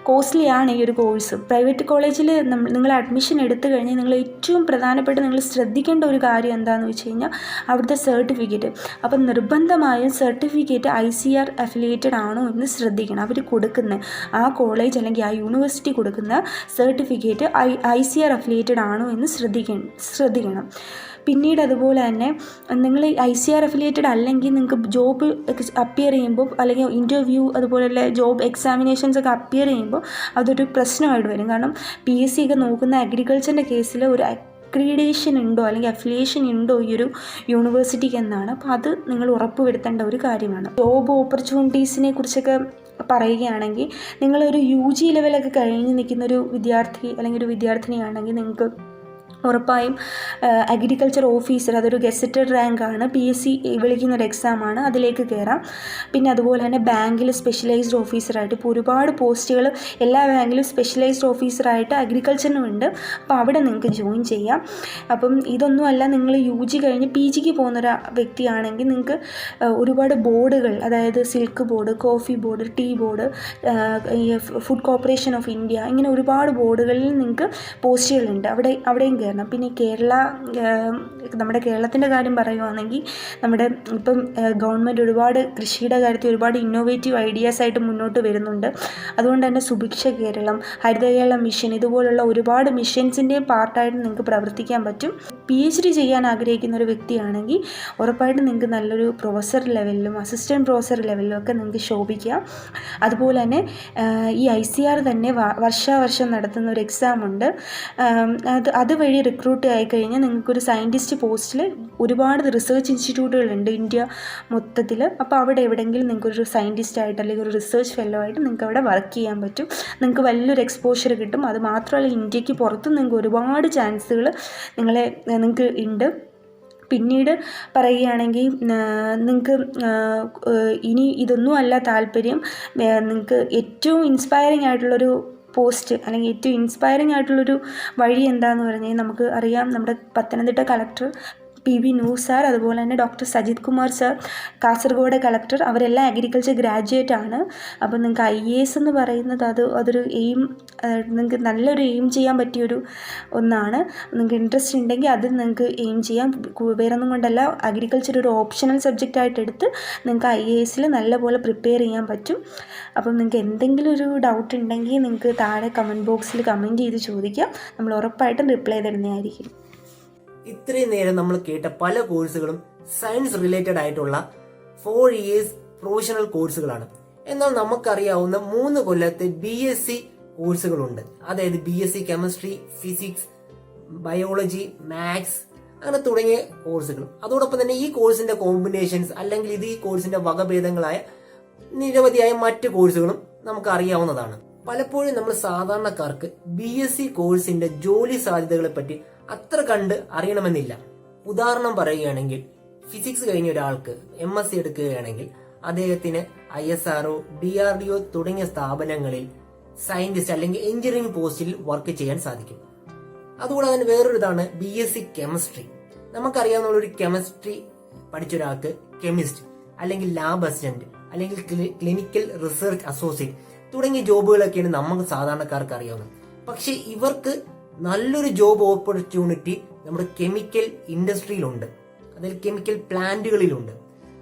കോസ്റ്റ്ലിയാണ് ഈ ഒരു കോഴ്സ്. പ്രൈവറ്റ് കോളേജിൽ നിങ്ങൾ അഡ്മിഷൻ എടുത്തു കഴിഞ്ഞാൽ നിങ്ങൾ ഏറ്റവും പ്രധാനപ്പെട്ട് നിങ്ങൾ ശ്രദ്ധിക്കേണ്ട ഒരു കാര്യം എന്താണെന്ന് വെച്ച് കഴിഞ്ഞാൽ അവിടുത്തെ സർട്ടിഫിക്കറ്റ്. അപ്പം നിർബന്ധമായും സർട്ടിഫിക്കറ്റ് ICAR അഫിലിയേറ്റഡ് ആണോ എന്ന് ശ്രദ്ധിക്കണം. അവർ കൊടുക്കുന്ന ആ കോളേജ് അല്ലെങ്കിൽ ആ യൂണിവേഴ്സിറ്റി കൊടുക്കുന്ന സർട്ടിഫിക്കറ്റ് ICAR അഫിലിയേറ്റഡ് ആണോ എന്ന് ശ്രദ്ധിക്കണം. പിന്നീട് അതുപോലെ തന്നെ നിങ്ങൾ ICAR അഫിലിയേറ്റഡ് അല്ലെങ്കിൽ നിങ്ങൾക്ക് ജോബ് അപ്പിയർ ചെയ്യുമ്പോൾ അല്ലെങ്കിൽ ഇൻ്റർവ്യൂ അതുപോലെയുള്ള ജോബ് എക്സാമിനേഷൻസ് ഒക്കെ അപ്പിയർ ചെയ്യുമ്പോൾ അതൊരു പ്രശ്നമായിട്ട് വരും. കാരണം PSC ഒക്കെ നോക്കുന്ന അഗ്രികൾച്ചറിൻ്റെ കേസിൽ ഒരു അക്രീഡിയേഷൻ ഉണ്ടോ അല്ലെങ്കിൽ അഫിലിയേഷൻ ഉണ്ടോ ഈ ഒരു യൂണിവേഴ്സിറ്റിക്ക് എന്നാണ്. അപ്പോൾ അത് നിങ്ങൾ ഉറപ്പുവരുത്തേണ്ട ഒരു കാര്യമാണ്. ജോബ് ഓപ്പർച്യൂണിറ്റീസിനെ കുറിച്ചൊക്കെ പറയുകയാണെങ്കിൽ നിങ്ങളൊരു UG ലെവലൊക്കെ കഴിഞ്ഞ് നിൽക്കുന്നൊരു വിദ്യാർത്ഥി അല്ലെങ്കിൽ ഒരു വിദ്യാർത്ഥിനിയാണെങ്കിൽ നിങ്ങൾക്ക് ഉറപ്പായും അഗ്രികൾച്ചർ ഓഫീസർ, അതൊരു ഗസറ്റഡ് റാങ്കാണ്, PSC വിളിക്കുന്നൊരു എക്സാമാണ്, അതിലേക്ക് കയറാം. പിന്നെ അതുപോലെ തന്നെ ബാങ്കിൽ സ്പെഷ്യലൈസ്ഡ് ഓഫീസറായിട്ട് ഇപ്പോൾ ഒരുപാട് പോസ്റ്റുകൾ എല്ലാ ബാങ്കിലും സ്പെഷ്യലൈസ്ഡ് ഓഫീസറായിട്ട് അഗ്രികൾച്ചറിനുമുണ്ട്. അപ്പോൾ അവിടെ നിങ്ങൾക്ക് ജോയിൻ ചെയ്യാം. അപ്പം ഇതൊന്നുമല്ല, നിങ്ങൾ UG കഴിഞ്ഞ് PGക്ക് പോകുന്നൊരു വ്യക്തിയാണെങ്കിൽ നിങ്ങൾക്ക് ഒരുപാട് ബോർഡുകൾ, അതായത് silk board, coffee board, tea board, food corporation of India, ഇങ്ങനെ ഒരുപാട് ബോർഡുകളിൽ നിങ്ങൾക്ക് പോസ്റ്റുകളുണ്ട്. അവിടെയും പിന്നെ നമ്മുടെ കേരളത്തിൻ്റെ കാര്യം പറയുകയാണെങ്കിൽ നമ്മുടെ ഇപ്പം ഗവൺമെൻറ് ഒരുപാട് കൃഷിയുടെ കാര്യത്തിൽ ഒരുപാട് ഇന്നോവേറ്റീവ് ഐഡിയാസ് ആയിട്ട് മുന്നോട്ട് വരുന്നുണ്ട്. അതുകൊണ്ട് തന്നെ സുഭിക്ഷ കേരളം, ഹരിത കേരളം മിഷൻ, ഇതുപോലുള്ള ഒരുപാട് മിഷൻസിൻ്റെയും പാർട്ടായിട്ട് നിങ്ങൾക്ക് പ്രവർത്തിക്കാൻ പറ്റും. PhD ചെയ്യാൻ ആഗ്രഹിക്കുന്ന ഒരു വ്യക്തിയാണെങ്കിൽ ഉറപ്പായിട്ടും നിങ്ങൾക്ക് നല്ലൊരു പ്രൊഫസർ ലെവലിലും അസിസ്റ്റൻറ്റ് പ്രൊഫസർ ലെവലിലും ഒക്കെ നിങ്ങൾക്ക് ശോഭിക്കാം. അതുപോലെ തന്നെ ഈ ICAR തന്നെ വർഷാവർഷം നടത്തുന്ന ഒരു എക്സാമുണ്ട്. അതുവഴി റിക്രൂട്ട് ആയിക്കഴിഞ്ഞാൽ നിങ്ങൾക്കൊരു സയൻറ്റിസ്റ്റ് പോസ്റ്റിൽ ഒരുപാട് റിസർച്ച് ഇൻസ്റ്റിറ്റ്യൂട്ടുകളുണ്ട് ഇന്ത്യ മൊത്തത്തിൽ. അപ്പോൾ അവിടെ എവിടെയെങ്കിലും നിങ്ങൾക്കൊരു സയൻറ്റിസ്റ്റ് ആയിട്ട് അല്ലെങ്കിൽ ഒരു റിസർച്ച് ഫെല്ലോ ആയിട്ട് നിങ്ങൾക്ക് അവിടെ വർക്ക് ചെയ്യാൻ പറ്റും. നിങ്ങൾക്ക് വലിയൊരു എക്സ്പോഷർ കിട്ടും. അത് മാത്രമല്ല ഇന്ത്യക്ക് പുറത്തും നിങ്ങൾക്ക് ഒരുപാട് ചാൻസുകൾ നിങ്ങൾക്ക് ഉണ്ട്. പിന്നീട് പറയുകയാണെങ്കിൽ നിങ്ങൾക്ക് ഇനി ഇതൊന്നും അല്ല താല്പര്യം, നിങ്ങൾക്ക് ഏറ്റവും ഇൻസ്പയറിംഗ് ആയിട്ടുള്ളൊരു പോസ്റ്റ് അല്ലെങ്കിൽ ഏറ്റവും ഇൻസ്പയറിംഗ് ആയിട്ടുള്ളൊരു വഴി എന്താണെന്ന് പറഞ്ഞാൽ നമുക്ക് അറിയാം, നമ്മുടെ പത്തനംതിട്ട കളക്ടർ PB നൂർ സാർ, അതുപോലെ തന്നെ doctor Sajith Kumar sir, Kasaragod collector, അവരെല്ലാം അഗ്രികൾച്ചർ ഗ്രാജുവേറ്റ് ആണ്. അപ്പോൾ നിങ്ങൾക്ക് IAS എന്ന് പറയുന്നത് അതൊരു എയിം, നിങ്ങൾക്ക് നല്ലൊരു എയിം ചെയ്യാൻ പറ്റിയൊരു ഒന്നാണ്. നിങ്ങൾക്ക് ഇൻട്രസ്റ്റ് ഉണ്ടെങ്കിൽ അത് നിങ്ങൾക്ക് എയിം ചെയ്യാം. വേറെ ഒന്നും കൊണ്ടല്ല, അഗ്രികൾച്ചർ ഒരു ഓപ്ഷണൽ സബ്ജക്റ്റ് ആയിട്ട് എടുത്ത് നിങ്ങൾക്ക് IASൽ നല്ലപോലെ പ്രിപ്പയർ ചെയ്യാൻ പറ്റും. അപ്പം നിങ്ങൾക്ക് എന്തെങ്കിലും ഒരു ഡൗട്ട് ഉണ്ടെങ്കിൽ നിങ്ങൾക്ക് താഴെ കമൻറ്റ് ബോക്സിൽ കമൻറ്റ് ചെയ്ത് ചോദിക്കാം. നമ്മൾ ഉറപ്പായിട്ടും റിപ്ലൈ തരുന്നതായിരിക്കും. ഇത്രയും നേരം നമ്മൾ കേട്ട പല കോഴ്സുകളും സയൻസ് റിലേറ്റഡ് ആയിട്ടുള്ള 4 years പ്രൊഫഷണൽ കോഴ്സുകളാണ്. എന്നാൽ നമുക്കറിയാവുന്ന 3 കൊല്ലത്തെ BSc കോഴ്സുകളുണ്ട്. അതായത് BSc chemistry, physics, biology, maths അങ്ങനെ തുടങ്ങിയ കോഴ്സുകൾ. അതോടൊപ്പം തന്നെ ഈ കോഴ്സിന്റെ കോമ്പിനേഷൻസ് അല്ലെങ്കിൽ ഈ കോഴ്സിന്റെ വകഭേദങ്ങളായ നിരവധിയായ മറ്റ് കോഴ്സുകളും നമുക്ക് അറിയാവുന്നതാണ്. പലപ്പോഴും നമ്മൾ സാധാരണക്കാർക്ക് BSc കോഴ്സിന്റെ ജോലി സാധ്യതകളെ പറ്റി അത്ര കണ്ട് അറിയണമെന്നില്ല. ഉദാഹരണം പറയുകയാണെങ്കിൽ ഫിസിക്സ് കഴിഞ്ഞ ഒരാൾക്ക് MSc എടുക്കുകയാണെങ്കിൽ അദ്ദേഹത്തിന് ISRO, DRDO തുടങ്ങിയ സ്ഥാപനങ്ങളിൽ സയന്റിസ്റ്റ് അല്ലെങ്കിൽ എഞ്ചിനീയറിംഗ് പോസ്റ്റിൽ വർക്ക് ചെയ്യാൻ സാധിക്കും. അതുകൂടാതെ തന്നെ വേറൊരു ഇതാണ് BSc കെമിസ്ട്രി. നമുക്കറിയാവുന്ന ഒരു കെമിസ്ട്രി പഠിച്ച ഒരാൾക്ക് കെമിസ്റ്റ് അല്ലെങ്കിൽ ലാബ് അസിസ്റ്റന്റ് അല്ലെങ്കിൽ ക്ലിനിക്കൽ റിസർച്ച് അസോസിയേറ്റ് തുടങ്ങിയ ജോബുകളൊക്കെയാണ് നമുക്ക് സാധാരണക്കാർക്ക് അറിയാവുന്നത്. പക്ഷെ ഇവർക്ക് നല്ലൊരു ജോബ് ഓപ്പർച്യൂണിറ്റി നമ്മുടെ കെമിക്കൽ ഇൻഡസ്ട്രിയിലുണ്ട്, അതായത് കെമിക്കൽ പ്ലാന്റുകളിലുണ്ട്.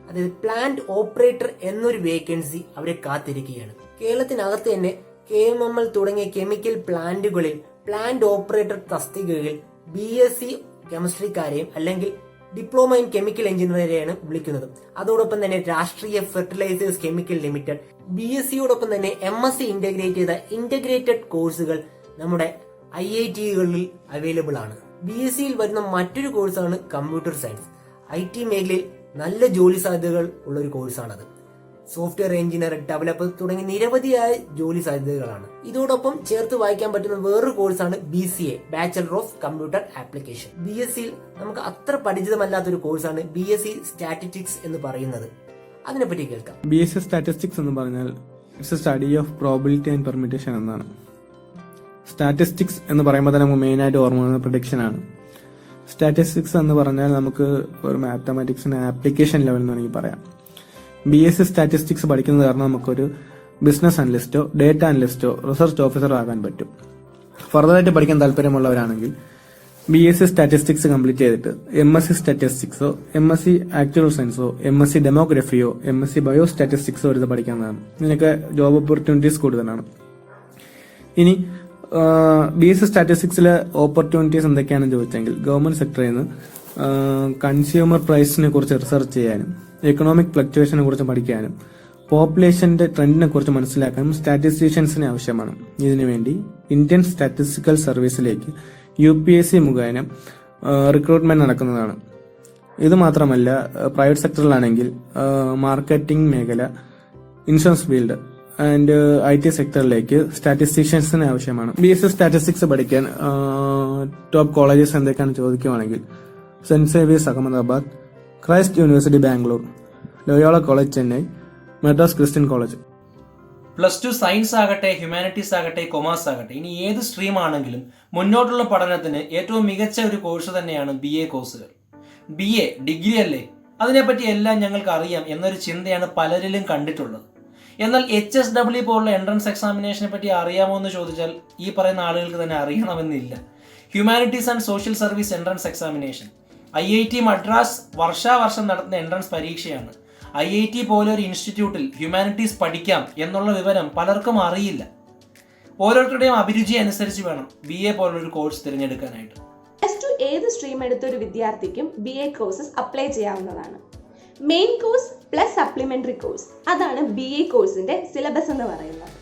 അതായത് പ്ലാന്റ് ഓപ്പറേറ്റർ എന്നൊരു വേക്കൻസി അവരെ കാത്തിരിക്കുകയാണ്. കേരളത്തിനകത്ത് തന്നെ KMML തുടങ്ങിയ കെമിക്കൽ പ്ലാന്റുകളിൽ പ്ലാന്റ് ഓപ്പറേറ്റർ തസ്തികകളിൽ BSc കെമിസ്ട്രിക്കാരെയും അല്ലെങ്കിൽ ഡിപ്ലോമ ഇൻ കെമിക്കൽ എഞ്ചിനീയറെയാണ് വിളിക്കുന്നത്. അതോടൊപ്പം തന്നെ രാഷ്ട്രീയ ഫെർട്ടിലൈസേഴ്സ് കെമിക്കൽ ലിമിറ്റഡ്, BScയോടൊപ്പം തന്നെ MSc ഇന്റഗ്രേറ്റ് ചെയ്ത ഇന്റഗ്രേറ്റഡ് കോഴ്സുകൾ നമ്മുടെ IITകളിൽ അവൈലബിൾ ആണ്. BScയിൽ വരുന്ന മറ്റൊരു കോഴ്സാണ് കമ്പ്യൂട്ടർ സയൻസ്. IT മേഖലയിൽ നല്ല ജോലി സാധ്യതകൾ ഉള്ള ഒരു കോഴ്സാണത്. സോഫ്റ്റ്വെയർ എഞ്ചിനീയർ, ഡെവലപ്പർ തുടങ്ങി നിരവധിയായ ജോലി സാധ്യതകളാണ്. ഇതോടൊപ്പം ചേർത്ത് വായിക്കാൻ പറ്റുന്ന വേറൊരു കോഴ്സാണ് BCA, bachelor of computer application. BScയിൽ നമുക്ക് അത്ര പരിചിതമല്ലാത്തൊരു കോഴ്സാണ് BSc സ്റ്റാറ്റിസ്റ്റിക്സ് എന്ന് പറയുന്നത്. അതിനെപ്പറ്റി കേൾക്കാം. BSc സ്റ്റാറ്റിസ്റ്റിക്സ് എന്ന് പറഞ്ഞാൽ it's A study of probability and permutation എന്നാണ്. സ്റ്റാറ്റിസ്റ്റിക്സ് എന്ന് പറയുമ്പോൾ തന്നെ നമുക്ക് മെയിനായിട്ട് ഓർമ്മ വരുന്ന പ്രഡിക്ഷൻ ആണ്. സ്റ്റാറ്റിസ്റ്റിക്സ് എന്ന് പറഞ്ഞാൽ നമുക്ക് ഒരു മാത്തമാറ്റിക്സിന്റെ ആപ്ലിക്കേഷൻ ലെവൽ എന്ന് വേണമെങ്കിൽ പറയാം. BSc സ്റ്റാറ്റിസ്റ്റിക്സ് പഠിക്കുന്നത് കാരണം നമുക്കൊരു ബിസിനസ് അനലിസ്റ്റോ ഡേറ്റ അനലിസ്റ്റോ റിസർച്ച് ഓഫീസറോ ആകാൻ പറ്റും. ഫർദറായിട്ട് പഠിക്കാൻ താല്പര്യമുള്ളവരാണെങ്കിൽ BSc സ്റ്റാറ്റിസ്റ്റിക്സ് കംപ്ലീറ്റ് ചെയ്തിട്ട് MSc സ്റ്റാറ്റിസ്റ്റിക്സോ MSc ആക്ച്വൽ സയൻസോ MSc ഡെമോഗ്രഫിയോ MSc ബയോ സ്റ്റാറ്റിസ്റ്റിക്സോ എടുത്ത് പഠിക്കുന്നതാണ്. ഇതിനൊക്കെ ജോബ് ഓപ്പർച്യൂണിറ്റീസ് കൂടുതലാണ്. ഇനി BSc സ്റ്റാറ്റിസ്റ്റിക്സിലെ ഓപ്പർച്യൂണിറ്റീസ് എന്തൊക്കെയാണെന്ന് ചോദിച്ചെങ്കിൽ ഗവൺമെന്റ് സെക്ടറിൽ നിന്ന് കൺസ്യൂമർ പ്രൈസിനെ കുറിച്ച് റിസർച്ച് ചെയ്യാനും എക്കണോമിക് ഫ്ലക്ച്വേഷനെ കുറിച്ച് പഠിക്കാനും പോപ്പുലേഷന്റെ ട്രെൻഡിനെ കുറിച്ച് മനസ്സിലാക്കാനും സ്റ്റാറ്റിസ്റ്റീഷ്യൻസിന് ആവശ്യമാണ്. ഇതിനുവേണ്ടി ഇന്ത്യൻ സ്റ്റാറ്റിസ്റ്റിക്കൽ സർവീസിലേക്ക് UPSC മുഖേന റിക്രൂട്ട്മെന്റ് നടക്കുന്നതാണ്. ഇത് മാത്രമല്ല, പ്രൈവറ്റ് സെക്ടറിലാണെങ്കിൽ മാർക്കറ്റിംഗ് മേഖല, ഇൻഷുറൻസ് ഫീൽഡ് ആൻഡ് IT സെക്ടറിലേക്ക് സ്റ്റാറ്റിസ്റ്റീഷ്യൻസിന് ആവശ്യമാണ്. BSc സ്റ്റാറ്റിസ്റ്റിക്സ് പഠിക്കാൻ ടോപ്പ് കോളേജസ് എന്തൊക്കെയാണെന്ന് ചോദിക്കുവാണെങ്കിൽ Saint Xavier's Ahmedabad, Christ University Bangalore, Loyola college Chennai, Madras Christian college. +2 science ആകട്ടെ, ഹ്യൂമാനിറ്റീസ് ആകട്ടെ, കൊമേഴ്സ് ആകട്ടെ, ഇനി ഏത് സ്ട്രീം ആണെങ്കിലും മുന്നോട്ടുള്ള പഠനത്തിന് ഏറ്റവും മികച്ച ഒരു കോഴ്സ് തന്നെയാണ് BA കോഴ്സുകൾ. BA ഡിഗ്രി അല്ലേ, അതിനെപ്പറ്റി എല്ലാം ഞങ്ങൾക്ക് അറിയാം എന്നൊരു ചിന്തയാണ് പലരിലും കണ്ടിട്ടുള്ളത്. എന്നാൽ HSW പോലുള്ള എൻട്രൻസ് എക്സാമിനേഷനെ പറ്റി അറിയാമോ എന്ന് ചോദിച്ചാൽ ഈ പറയുന്ന ആളുകൾക്ക് തന്നെ അറിയണമെന്നില്ല. Humanities and social service entrance examination IIT Madras വർഷാവർഷം നടത്തുന്ന എൻട്രൻസ് പരീക്ഷയാണ്. IIT പോലെ ഒരു ഇൻസ്റ്റിറ്റ്യൂട്ടിൽ ഹ്യൂമാനിറ്റീസ് പഠിക്കാം എന്നുള്ള വിവരം പലർക്കും അറിയില്ല. ഓരോരുത്തരുടെയും അഭിരുചി അനുസരിച്ച് വേണം BA പോലൊരു കോഴ്സ് തിരഞ്ഞെടുക്കാനായിട്ട്. +2 ഏത് സ്ട്രീം എടുത്ത ഒരു വിദ്യാർത്ഥിക്കും BA കോഴ്സസ് അപ്ലൈ ചെയ്യാവുന്നതാണ്. Main course plus supplementary course, അതാണ് BA കോഴ്സിന്റെ സിലബസ് എന്ന് പറയുന്നത്.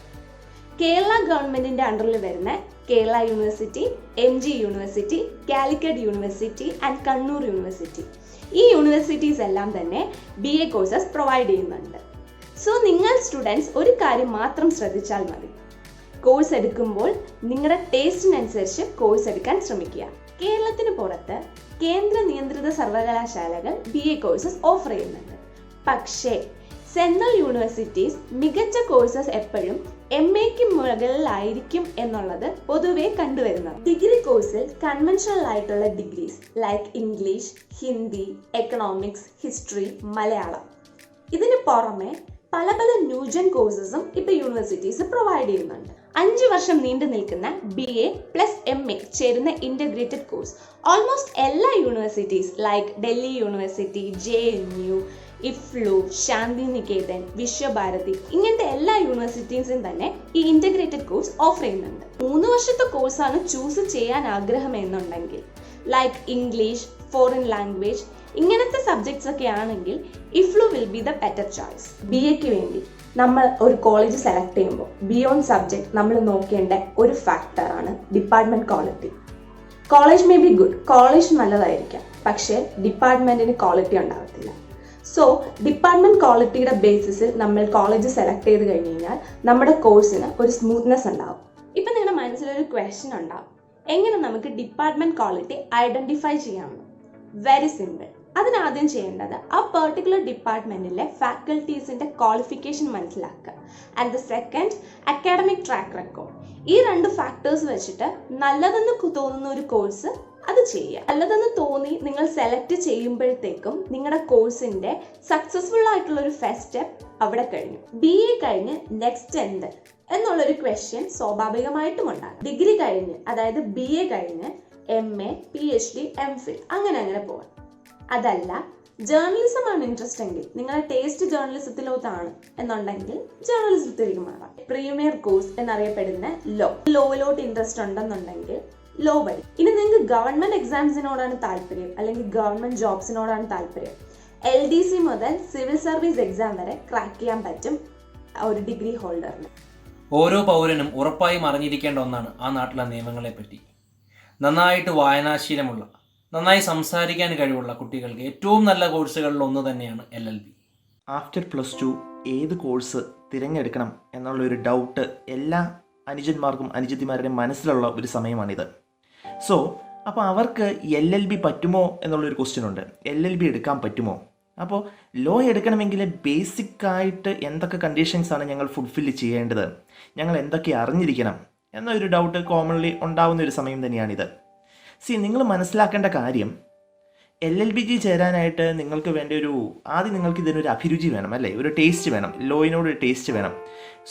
കേരള ഗവൺമെന്റിന്റെ അണ്ടറിൽ വരുന്ന Kerala university, MG university, Calicut university and Kannur university, ഈ യൂണിവേഴ്സിറ്റീസ് എല്ലാം തന്നെ BA കോഴ്സസ് പ്രൊവൈഡ് ചെയ്യുന്നുണ്ട്. സോ നിങ്ങൾ സ്റ്റുഡൻസ് ഒരു കാര്യം മാത്രം ശ്രദ്ധിച്ചാൽ മതി. കോഴ്സ് എടുക്കുമ്പോൾ നിങ്ങളുടെ ടേസ്റ്റിനനുസരിച്ച് കോഴ്സ് എടുക്കാൻ ശ്രമിക്കുക. കേരളത്തിന് പുറത്ത് കേന്ദ്ര നിയന്ത്രിത സർവകലാശാലകൾ BA കോഴ്സസ് ഓഫർ ചെയ്യുന്നുണ്ട്. പക്ഷേ സെൻട്രൽ യൂണിവേഴ്സിറ്റീസ് മികച്ച കോഴ്സസ് എപ്പോഴും MAക്ക് മുകളിലായിരിക്കും എന്നുള്ളത് പൊതുവെ കണ്ടുവരുന്നത്. ഡിഗ്രി കോഴ്സിൽ കൺവെൻഷണൽ ആയിട്ടുള്ള degrees like English, Hindi, economics, history, Malayalam, ഇതിന് പുറമെ പല ന്യൂജൻ കോഴ്സസും ഇപ്പൊ യൂണിവേഴ്സിറ്റീസ് പ്രൊവൈഡ് ചെയ്യുന്നുണ്ട്. 5 വർഷം നീണ്ടു നിൽക്കുന്ന BA പ്ലസ് MA ചേരുന്ന ഇന്റഗ്രേറ്റഡ് കോഴ്സ് ഓൾമോസ്റ്റ് എല്ലാ universities like Delhi university, JNU, IFLU, ശാന്തി നികേതൻ, വിശ്വഭാരതി, ഇങ്ങനത്തെ എല്ലാ യൂണിവേഴ്സിറ്റീസും തന്നെ ഈ ഇന്റഗ്രേറ്റഡ് കോഴ്സ് ഓഫർ ചെയ്യുന്നുണ്ട്. 3 വർഷത്തെ കോഴ്സാണ് ചൂസ് ചെയ്യാൻ ആഗ്രഹം എന്നുണ്ടെങ്കിൽ ലൈക്ക് ഇംഗ്ലീഷ്, ഫോറിൻ ലാംഗ്വേജ്, ഇങ്ങനത്തെ സബ്ജക്ട്സ് ഒക്കെ ആണെങ്കിൽ IFLU will be the better choice. BAക്ക് വേണ്ടി നമ്മൾ ഒരു കോളേജ് സെലക്ട് ചെയ്യുമ്പോൾ ബിയോണ്ട് സബ്ജക്ട് നമ്മൾ നോക്കേണ്ട ഒരു ഫാക്ടറാണ് department quality. College may be good, college നല്ലതായിരിക്കാം, പക്ഷേ ഡിപ്പാർട്ട്മെന്റിന് ക്വാളിറ്റി ഉണ്ടാകത്തില്ല. സോ ഡിപ്പാർട്ട്മെന്റ് ക്വാളിറ്റിയുടെ ബേസിസിൽ നമ്മൾ കോളേജ് സെലക്ട് ചെയ്ത് കഴിഞ്ഞ് കഴിഞ്ഞാൽ നമ്മുടെ കോഴ്സിന് ഒരു സ്മൂത്ത്നെസ് ഉണ്ടാവും. ഇപ്പം നിങ്ങളുടെ മനസ്സിലൊരു ക്വസ്റ്റ്യൻ ഉണ്ടാവും, എങ്ങനെ നമുക്ക് ഡിപ്പാർട്ട്മെന്റ് ക്വാളിറ്റി ഐഡന്റിഫൈ ചെയ്യാമെന്ന്? Very simple. അതിനാദ്യം ചെയ്യേണ്ടത് ആ പെർട്ടിക്കുലർ ഡിപ്പാർട്ട്മെന്റിലെ ഫാക്കൽറ്റീസിന്റെ ക്വാളിഫിക്കേഷൻ മനസ്സിലാക്കുക. And the second, academic track record. ഈ 2 ഫാക്ടേഴ്സ് വെച്ചിട്ട് നല്ലതെന്ന് തോന്നുന്ന ഒരു കോഴ്സ് അത് ചെയ്യുക. നല്ലതെന്ന് തോന്നി നിങ്ങൾ സെലക്ട് ചെയ്യുമ്പോഴത്തേക്കും നിങ്ങളുടെ കോഴ്സിന്റെ സക്സസ്ഫുൾ ആയിട്ടുള്ള ഒരു ഫസ്റ്റ് സ്റ്റെപ്പ് അവിടെ കഴിഞ്ഞു. BA കഴിഞ്ഞ് നെക്സ്റ്റ് എന്ത് എന്നുള്ളൊരു ക്വസ്റ്റ്യൻ സ്വാഭാവികമായിട്ടും ഉണ്ടാകും. ഡിഗ്രി കഴിഞ്ഞ്, അതായത് BA കഴിഞ്ഞ് MA, PhD, MPhil അങ്ങനെ പോകാം. അതല്ല ജേർണലിസം ആണ് ഇൻട്രസ്റ്റ് എങ്കിൽ, നിങ്ങളുടെ ടേസ്റ്റ് ജേർണലിസത്തിലോട്ടാണ് എന്നുണ്ടെങ്കിൽ ജേർണലിസത്തിലേക്ക് മാറാം. പ്രീമിയർ കോഴ്സ് എന്നറിയപ്പെടുന്ന ലോയിലോട്ട് ഇൻട്രസ്റ്റ് ഉണ്ടെന്നുണ്ടെങ്കിൽ ലോ വഴി. ഇനി നിങ്ങൾക്ക് ഗവൺമെന്റ് എക്സാംസിനോടാണ് താല്പര്യം അല്ലെങ്കിൽ ഗവൺമെന്റ് ജോബ്സിനോടാണ് താല്പര്യം, LDC മുതൽ സിവിൽ സർവീസ് എക്സാം വരെ ക്രാക്ക് ചെയ്യാൻ പറ്റും ഒരു ഡിഗ്രി ഹോൾഡറിന്. ഓരോ പൗരനും ഉറപ്പായും അറിഞ്ഞിരിക്കേണ്ട ഒന്നാണ് ആ നാട്ടിലെ നിയമങ്ങളെ പറ്റി. നന്നായിട്ട് വായനാശീലമുള്ള, നന്നായി സംസാരിക്കാൻ കഴിവുള്ള കുട്ടികൾക്ക് ഏറ്റവും നല്ല കോഴ്സുകളിൽ ഒന്ന് തന്നെയാണ് LLB. ആഫ്റ്റർ +2 ഏത് കോഴ്സ് തിരഞ്ഞെടുക്കണം എന്നുള്ളൊരു ഡൗട്ട് എല്ലാ അനുജന്മാർക്കും അനുജത്തിമാരുടെയും മനസ്സിലുള്ള ഒരു സമയമാണിത്. സോ അപ്പോൾ അവർക്ക് LLB പറ്റുമോ എന്നുള്ളൊരു ക്വസ്റ്റ്യൻ ഉണ്ട്. LLB എടുക്കാൻ പറ്റുമോ? അപ്പോൾ ലോ എടുക്കണമെങ്കിൽ ബേസിക്കായിട്ട് എന്തൊക്കെ കണ്ടീഷൻസാണ് ഞങ്ങൾ ഫുൾഫിൽ ചെയ്യേണ്ടത്, ഞങ്ങൾ എന്തൊക്കെ അറിഞ്ഞിരിക്കണം എന്നൊരു ഡൗട്ട് കോമൺലി ഉണ്ടാവുന്ന ഒരു സമയം തന്നെയാണിത്. നിങ്ങൾ മനസ്സിലാക്കേണ്ട കാര്യം, LLBക്ക് ചേരാനായിട്ട് നിങ്ങൾക്ക് വേണ്ട ആദ്യം നിങ്ങൾക്ക് ഇതിനൊരു അഭിരുചി വേണം, അല്ലേ? ഒരു ടേസ്റ്റ് വേണം, ലോയിനോട് ഒരു ടേസ്റ്റ് വേണം.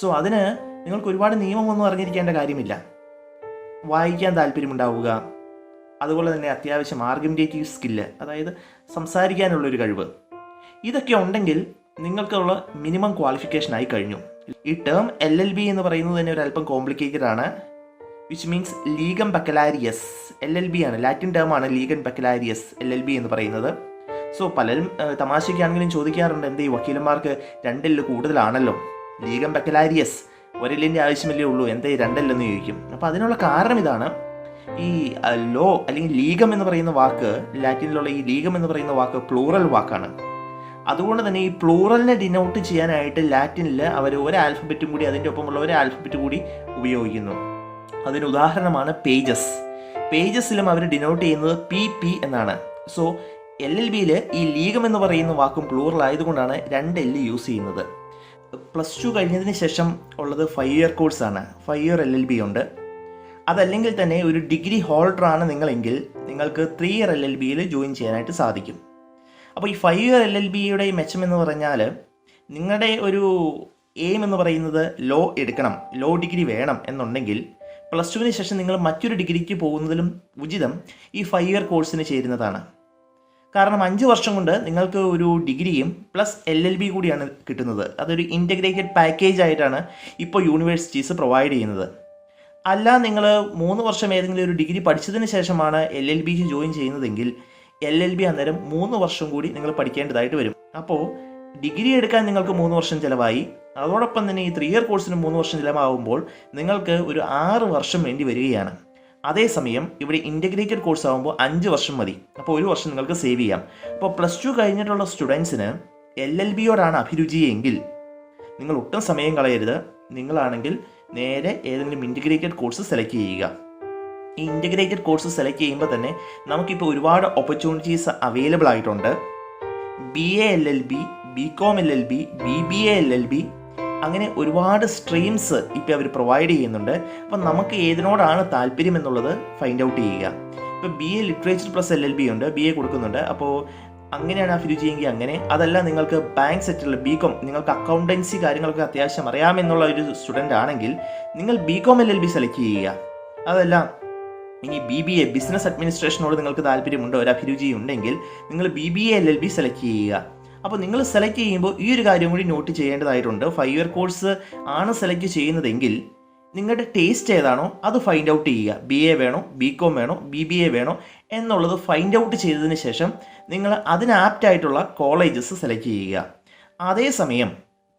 സോ അതിന് നിങ്ങൾക്ക് ഒരുപാട് നിയമമൊന്നും അറിഞ്ഞിരിക്കേണ്ട കാര്യമില്ല. വായിക്കാൻ താല്പര്യമുണ്ടാവുക, അതുപോലെ തന്നെ അത്യാവശ്യം ആർഗ്യുമെൻറ്റേറ്റീവ് സ്കില്ല്, അതായത് സംസാരിക്കാനുള്ളൊരു കഴിവ്, ഇതൊക്കെ ഉണ്ടെങ്കിൽ നിങ്ങൾക്കുള്ള മിനിമം ക്വാളിഫിക്കേഷനായി കഴിഞ്ഞു. ഈ ടേം LLB എന്ന് പറയുന്നത് തന്നെ ഒരു അല്പം കോംപ്ലിക്കേറ്റഡ് ആണ്, വിച്ച് മീൻസ് ലീഗം ബക്കലാരിയസ്. LLB ആണ്, ലാറ്റിൻ ടേം ആണ് ലീഗൻ ബക്കലാരിയസ് LLB എന്ന് പറയുന്നത്. സോ പലരും തമാശയ്ക്കാണെങ്കിലും ചോദിക്കാറുണ്ട്, എന്ത് ഈ വക്കീലന്മാർക്ക് 2 L കൂടുതലാണല്ലോ, ലീഗം ബക്കലാരിയസ് 1 Lൻ്റെ ആവശ്യമല്ലേ ഉള്ളൂ, എന്തേ 2 L എന്ന് ചോദിക്കും. അപ്പോൾ അതിനുള്ള കാരണം ഇതാണ്, ഈ ലോ അല്ലെങ്കിൽ ലീഗം എന്ന് പറയുന്ന വാക്ക്, ലാറ്റിനിലുള്ള ഈ ലീഗം എന്ന് പറയുന്ന വാക്ക് പ്ലൂറൽ വാക്കാണ്. അതുകൊണ്ട് തന്നെ ഈ പ്ലൂറലിനെ ഡിനോട്ട് ചെയ്യാനായിട്ട് ലാറ്റിനിൽ അവർ ഒരു ആൽഫബറ്റും കൂടി അതിൻ്റെ ഒപ്പമുള്ള ഒരു ആൽഫബറ്റ് കൂടി ഉപയോഗിക്കുന്നു. അതിന് ഉദാഹരണമാണ് പേജസ്. പേജസിലും അവർ ഡിനോട്ട് ചെയ്യുന്നത് PP എന്നാണ്. സോ LLBയിൽ ഈ ലീഗം എന്ന് പറയുന്ന വാക്കും പ്ലൂറൽ ആയതുകൊണ്ടാണ് 2 L യൂസ് ചെയ്യുന്നത്. +2 കഴിഞ്ഞതിന് ശേഷം ഉള്ളത് 5 ഇയർ കോഴ്സാണ്. 5 ഇയർ LLB ഉണ്ട്. അതല്ലെങ്കിൽ തന്നെ ഒരു ഡിഗ്രി ഹോൾഡറാണ് നിങ്ങളെങ്കിൽ നിങ്ങൾക്ക് 3 ഇയർ LLBയിൽ ജോയിൻ ചെയ്യാനായിട്ട് സാധിക്കും. അപ്പോൾ ഈ 5 ഇയർ LLBയുടെ മെച്ചം എന്ന് പറഞ്ഞാൽ, നിങ്ങളുടെ ഒരു എയിം എന്ന് പറയുന്നത് ലോ എടുക്കണം, ലോ ഡിഗ്രി വേണം എന്നുണ്ടെങ്കിൽ +2വിന് ശേഷം നിങ്ങൾ മറ്റൊരു ഡിഗ്രിക്ക് പോകുന്നതിലും ഉചിതം ഈ 5 ഇയർ കോഴ്സിന് ചേരുന്നതാണ്. കാരണം 5 വർഷം കൊണ്ട് നിങ്ങൾക്ക് ഒരു ഡിഗ്രിയും പ്ലസ് LLB കൂടിയാണ് കിട്ടുന്നത്. അതൊരു ഇൻറ്റഗ്രേറ്റഡ് പാക്കേജ് ആയിട്ടാണ് ഇപ്പോൾ യൂണിവേഴ്സിറ്റീസ് പ്രൊവൈഡ് ചെയ്യുന്നത്. അല്ല, നിങ്ങൾ 3 വർഷം ഏതെങ്കിലും ഒരു ഡിഗ്രി പഠിച്ചതിന് ശേഷമാണ് LLBക്ക് ജോയിൻ ചെയ്യുന്നതെങ്കിൽ LLB അന്നേരം 3 വർഷം കൂടി നിങ്ങൾ പഠിക്കേണ്ടതായിട്ട് വരും. അപ്പോൾ ഡിഗ്രി എടുക്കാൻ നിങ്ങൾക്ക് 3 വർഷം ചിലവായി, അതോടൊപ്പം തന്നെ ഈ 3 ഇയർ കോഴ്സിന് 3 വർഷം ചിലവാകുമ്പോൾ നിങ്ങൾക്ക് ഒരു 6 വർഷം വേണ്ടി വരികയാണ്. അതേസമയം ഇവിടെ ഇൻറ്റഗ്രേറ്റഡ് കോഴ്സ് ആകുമ്പോൾ 5 വർഷം മതി. അപ്പോൾ 1 വർഷം നിങ്ങൾക്ക് സേവ് ചെയ്യാം. അപ്പോൾ +2 കഴിഞ്ഞിട്ടുള്ള സ്റ്റുഡൻസിന് LLBയോടാണ് അഭിരുചിയെങ്കിൽ നിങ്ങൾ ഒട്ടും സമയം കളയരുത്. നിങ്ങളാണെങ്കിൽ നേരെ ഏതെങ്കിലും ഇൻറ്റഗ്രേറ്റഡ് കോഴ്സ് സെലക്ട് ചെയ്യുക. ഈ ഇൻറ്റഗ്രേറ്റഡ് കോഴ്സ് സെലക്ട് ചെയ്യുമ്പോൾ തന്നെ നമുക്കിപ്പോൾ ഒരുപാട് ഓപ്പർച്യൂണിറ്റീസ് അവൈലബിൾ ആയിട്ടുണ്ട്. BA LLB, BCom LLB, BBA LLB, അങ്ങനെ ഒരുപാട് സ്ട്രീംസ് ഇപ്പോൾ അവർ പ്രൊവൈഡ് ചെയ്യുന്നുണ്ട്. അപ്പം നമുക്ക് ഏതിനോടാണ് താല്പര്യം എന്നുള്ളത് ഫൈൻഡ് ഔട്ട് ചെയ്യുക. ഇപ്പോൾ BA ലിറ്ററേച്ചർ പ്ലസ് LLB ഉണ്ട്, BA കൊടുക്കുന്നുണ്ട്. അപ്പോൾ അങ്ങനെയാണ് അഭിരുചി എങ്കിൽ അങ്ങനെ. അതല്ല നിങ്ങൾക്ക് ബാങ്ക് സെക്ടറിൽ BCom, നിങ്ങൾക്ക് അക്കൗണ്ടൻസി കാര്യങ്ങളൊക്കെ അത്യാവശ്യം അറിയാമെന്നുള്ള ഒരു സ്റ്റുഡൻ്റ് ആണെങ്കിൽ നിങ്ങൾ BCom LLB സെലക്ട് ചെയ്യുക. അതല്ല ഇനി BBA ബിസിനസ് അഡ്മിനിസ്ട്രേഷനോട് നിങ്ങൾക്ക് താല്പര്യമുണ്ടോ, ഒരു അഭിരുചി ഉണ്ടെങ്കിൽ നിങ്ങൾ BBA LLB സെലക്ട് ചെയ്യുക. അപ്പോൾ നിങ്ങൾ സെലക്ട് ചെയ്യുമ്പോൾ ഈ ഒരു കാര്യം കൂടി നോട്ട് ചെയ്യേണ്ടതായിട്ടുണ്ട്. 5 ഇയർ കോഴ്സ് ആണ് സെലക്റ്റ് ചെയ്യുന്നതെങ്കിൽ നിങ്ങളുടെ ടേസ്റ്റ് ഏതാണോ അത് ഫൈൻഡ് ഔട്ട് ചെയ്യുക. BA വേണോ, BCom വേണോ, BBA വേണോ എന്നുള്ളത് ഫൈൻഡ് ഔട്ട് ചെയ്തതിന് ശേഷം നിങ്ങൾ അതിന് ആപ്റ്റായിട്ടുള്ള കോളേജസ് സെലക്ട് ചെയ്യുക. അതേസമയം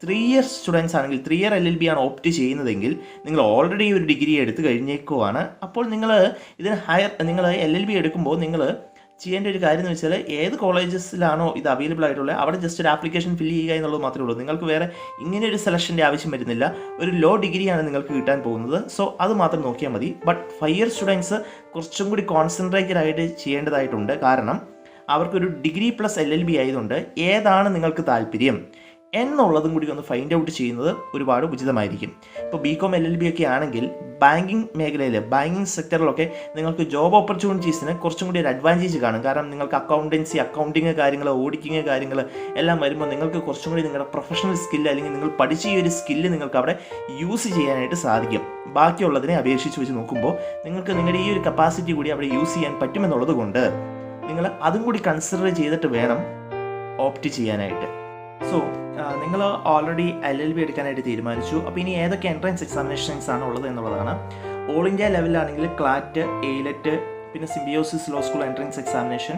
3 ഇയർ സ്റ്റുഡൻസ് ആണെങ്കിൽ 3 ഇയർ LLB ആണ് ഓപ്റ്റ് ചെയ്യുന്നതെങ്കിൽ നിങ്ങൾ ഓൾറെഡി ഒരു ഡിഗ്രി എടുത്ത് കഴിഞ്ഞേക്കുവാണ്. അപ്പോൾ നിങ്ങൾ നിങ്ങൾ LLB എടുക്കുമ്പോൾ നിങ്ങൾ ചെയ്യേണ്ട ഒരു കാര്യം എന്ന് വെച്ചാൽ ഏത് കോളേജസിലാണോ ഇത് അവൈലബിൾ ആയിട്ടുള്ളത് അവിടെ ജസ്റ്റ് ഒരു ആപ്ലിക്കേഷൻ ഫില്ല് ചെയ്യുക എന്നുള്ളത് മാത്രമേ ഉള്ളൂ. നിങ്ങൾക്ക് വേറെ ഇങ്ങനെ ഒരു സെലക്ഷൻ്റെ ആവശ്യം വരുന്നില്ല. ഒരു ലോ ഡിഗ്രിയാണ് നിങ്ങൾക്ക് കിട്ടാൻ പോകുന്നത്. സോ അത് മാത്രം നോക്കിയാൽ മതി. ബട്ട് 5 ഇയർ സ്റ്റുഡൻസ് കുറച്ചും കൂടി കോൺസെൻട്രേറ്റഡ് ആയിട്ട് ചെയ്യേണ്ടതായിട്ടുണ്ട്. കാരണം അവർക്കൊരു ഡിഗ്രി പ്ലസ് LLB ആയതുകൊണ്ട് ഏതാണ് നിങ്ങൾക്ക് താല്പര്യം എന്നുള്ളതും കൂടി ഒന്ന് ഫൈൻഡ് ഔട്ട് ചെയ്യുന്നത് ഒരുപാട് ഉചിതമായിരിക്കും. ഇപ്പോൾ BCom LLB ഒക്കെ ആണെങ്കിൽ ബാങ്കിങ് മേഖലയിൽ, ബാങ്കിങ് സെക്ടറിലൊക്കെ നിങ്ങൾക്ക് ജോബ് ഓപ്പർച്യൂണിറ്റീസിന് കുറച്ചും കൂടി ഒരു അഡ്വാൻറ്റേജ് കാണും. കാരണം നിങ്ങൾക്ക് അക്കൗണ്ടിങ് കാര്യങ്ങൾ, ഓഡിറ്റിങ് കാര്യങ്ങൾ എല്ലാം വരുമ്പോൾ നിങ്ങൾക്ക് കുറച്ചും കൂടി നിങ്ങളുടെ പ്രൊഫഷണൽ സ്കില്ല് അല്ലെങ്കിൽ നിങ്ങൾ പഠിച്ച ഈ ഒരു സ്കില്ല് നിങ്ങൾക്ക് അവിടെ യൂസ് ചെയ്യാനായിട്ട് സാധിക്കും. ബാക്കിയുള്ളതിനെ അപേക്ഷിച്ച് വെച്ച് നോക്കുമ്പോൾ നിങ്ങൾക്ക് നിങ്ങളുടെ ഈ ഒരു കപ്പാസിറ്റി കൂടി അവിടെ യൂസ് ചെയ്യാൻ പറ്റുമെന്നുള്ളത് കൊണ്ട് നിങ്ങൾ അതും കൂടി കൺസിഡർ ചെയ്തിട്ട് വേണം ഓപ്റ്റ് ചെയ്യാനായിട്ട്. സോ നിങ്ങൾ ഓൾറെഡി LLB എടുക്കാനായിട്ട് തീരുമാനിച്ചു. അപ്പോൾ ഇനി ഏതൊക്കെ എൻട്രൻസ് എക്സാമിനേഷൻസ് ആണ് ഉള്ളത് എന്നുള്ളതാണ്. ഓൾ ഇന്ത്യ ലെവലിലാണെങ്കിൽ ക്ലാറ്റ്, എയ്ലറ്റ്, പിന്നെ Symbiosis law school entrance examination,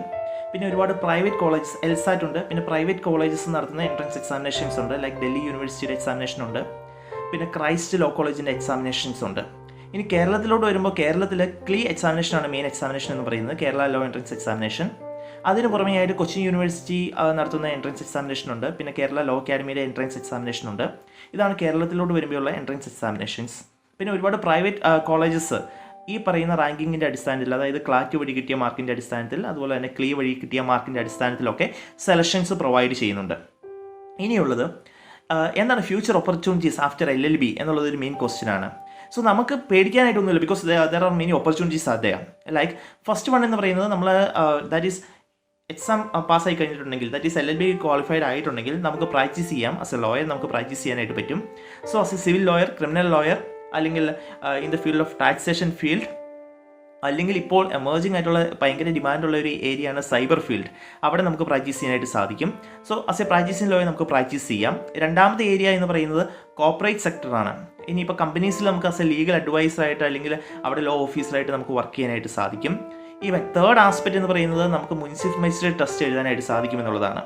പിന്നെ ഒരുപാട് പ്രൈവറ്റ് കോളേജസ്, LSAT ഉണ്ട്, പിന്നെ പ്രൈവറ്റ് കോളേജസ് നടത്തുന്ന എൻട്രൻസ് എക്സാമിനേഷൻസ് ഉണ്ട്. ലൈക്ക് ഡൽഹി യൂണിവേഴ്സിറ്റിയുടെ എക്സാമിനേഷൻ ഉണ്ട്, പിന്നെ ക്രൈസ്റ്റ് ലോ കോളേജിൻ്റെ എക്സാമിനേഷൻസ് ഉണ്ട്. ഇനി കേരളത്തിലോട്ട് വരുമ്പോൾ കേരളത്തിൽ CLE എക്സാമിനേഷനാണ് മെയിൻ എക്സാമിനേഷൻ എന്ന് പറയുന്നത്, കേരള ലോ എൻട്രൻസ് എക്സാമിനേഷൻ. അതിന് പുറമേ ആയിട്ട് കൊച്ചിൻ യൂണിവേഴ്സിറ്റി നടത്തുന്ന എൻട്രൻസ് എക്സാമിനേഷൻ ഉണ്ട്, പിന്നെ കേരള ലോ അക്കാഡമിയുടെ എൻട്രൻസ് എക്സാമിനേഷൻ ഉണ്ട്. ഇതാണ് കേരളത്തിലോട്ട് വരുമ്പോഴുള്ള എൻട്രൻസ് എക്സാമിനേഷൻസ്. പിന്നെ ഒരുപാട് പ്രൈവറ്റ് കോളേജസ് ഈ പറയുന്ന റാങ്കിങ്ങിൻ്റെ അടിസ്ഥാനത്തിൽ, അതായത് ക്ലാറ്റ് വഴി കിട്ടിയ മാർക്കിൻ്റെ അടിസ്ഥാനത്തിൽ, അതുപോലെ തന്നെ CLE വഴി കിട്ടിയ മാർക്കിൻ്റെ അടിസ്ഥാനത്തിലൊക്കെ സെലക്ഷൻസ് പ്രൊവൈഡ് ചെയ്യുന്നുണ്ട്. ഇനിയുള്ളത് എന്താണ് ഫ്യൂച്ചർ ഓപ്പർച്യൂണിറ്റീസ് ആഫ്റ്റർ LLB എന്നുള്ളത് ഒരു മെയിൻ ക്വസ്റ്റ്യൻ ആണ്. സോ നമുക്ക് പേടിക്കാനായിട്ടൊന്നുമില്ല. Because there are many opportunities are there. Like first one എന്ന് പറയുന്നത് നമ്മൾ ദാറ്റ് ഈസ് എക്സാം പാസ്സായി കഴിഞ്ഞിട്ടുണ്ടെങ്കിൽ, ദാറ്റ് ഈസ് LLB ക്വാളിഫൈഡ് ആയിട്ടുണ്ടെങ്കിൽ നമുക്ക് പ്രാക്ടീസ് ചെയ്യാം. ആസ് എ ലോയർ നമുക്ക് പ്രാക്ടീസ് ചെയ്യാനായിട്ട് പറ്റും. So as a civil lawyer, criminal lawyer, അല്ലെങ്കിൽ in the field of taxation field, അല്ലെങ്കിൽ ഇപ്പോൾ എമേർജിംഗ് ആയിട്ടുള്ള ഭയങ്കര ഡിമാൻഡുള്ള ഒരു ഏരിയ ആണ് സൈബർ ഫീൽഡ്. അവിടെ നമുക്ക് പ്രാക്ടീസ് ചെയ്യാനായിട്ട് സാധിക്കും. So as A practising lawyer നമുക്ക് പ്രാക്ടീസ് ചെയ്യാം. രണ്ടാമത്തെ ഏരിയ എന്ന് പറയുന്നത് കോർപ്പറേറ്റ് സെക്ടറാണ്. ഇനിയിപ്പോൾ കമ്പനീസിൽ നമുക്ക് ആസ് എ ലീഗൽ അഡ്വൈസറായിട്ട് അല്ലെങ്കിൽ അവിടെ ലോ ഓഫീസറായിട്ട് നമുക്ക് വർക്ക് ചെയ്യാനായിട്ട് സാധിക്കും. ഈവൻ തേർഡ് ആസ്പെക്റ്റ് എന്ന് പറയുന്നത് നമുക്ക് മുനിസിപ്പൽ മജിസ്ട്രേറ്റ് ടെസ്റ്റ് എഴുതാനായിട്ട് സാധിക്കുമെന്നുള്ളതാണ്.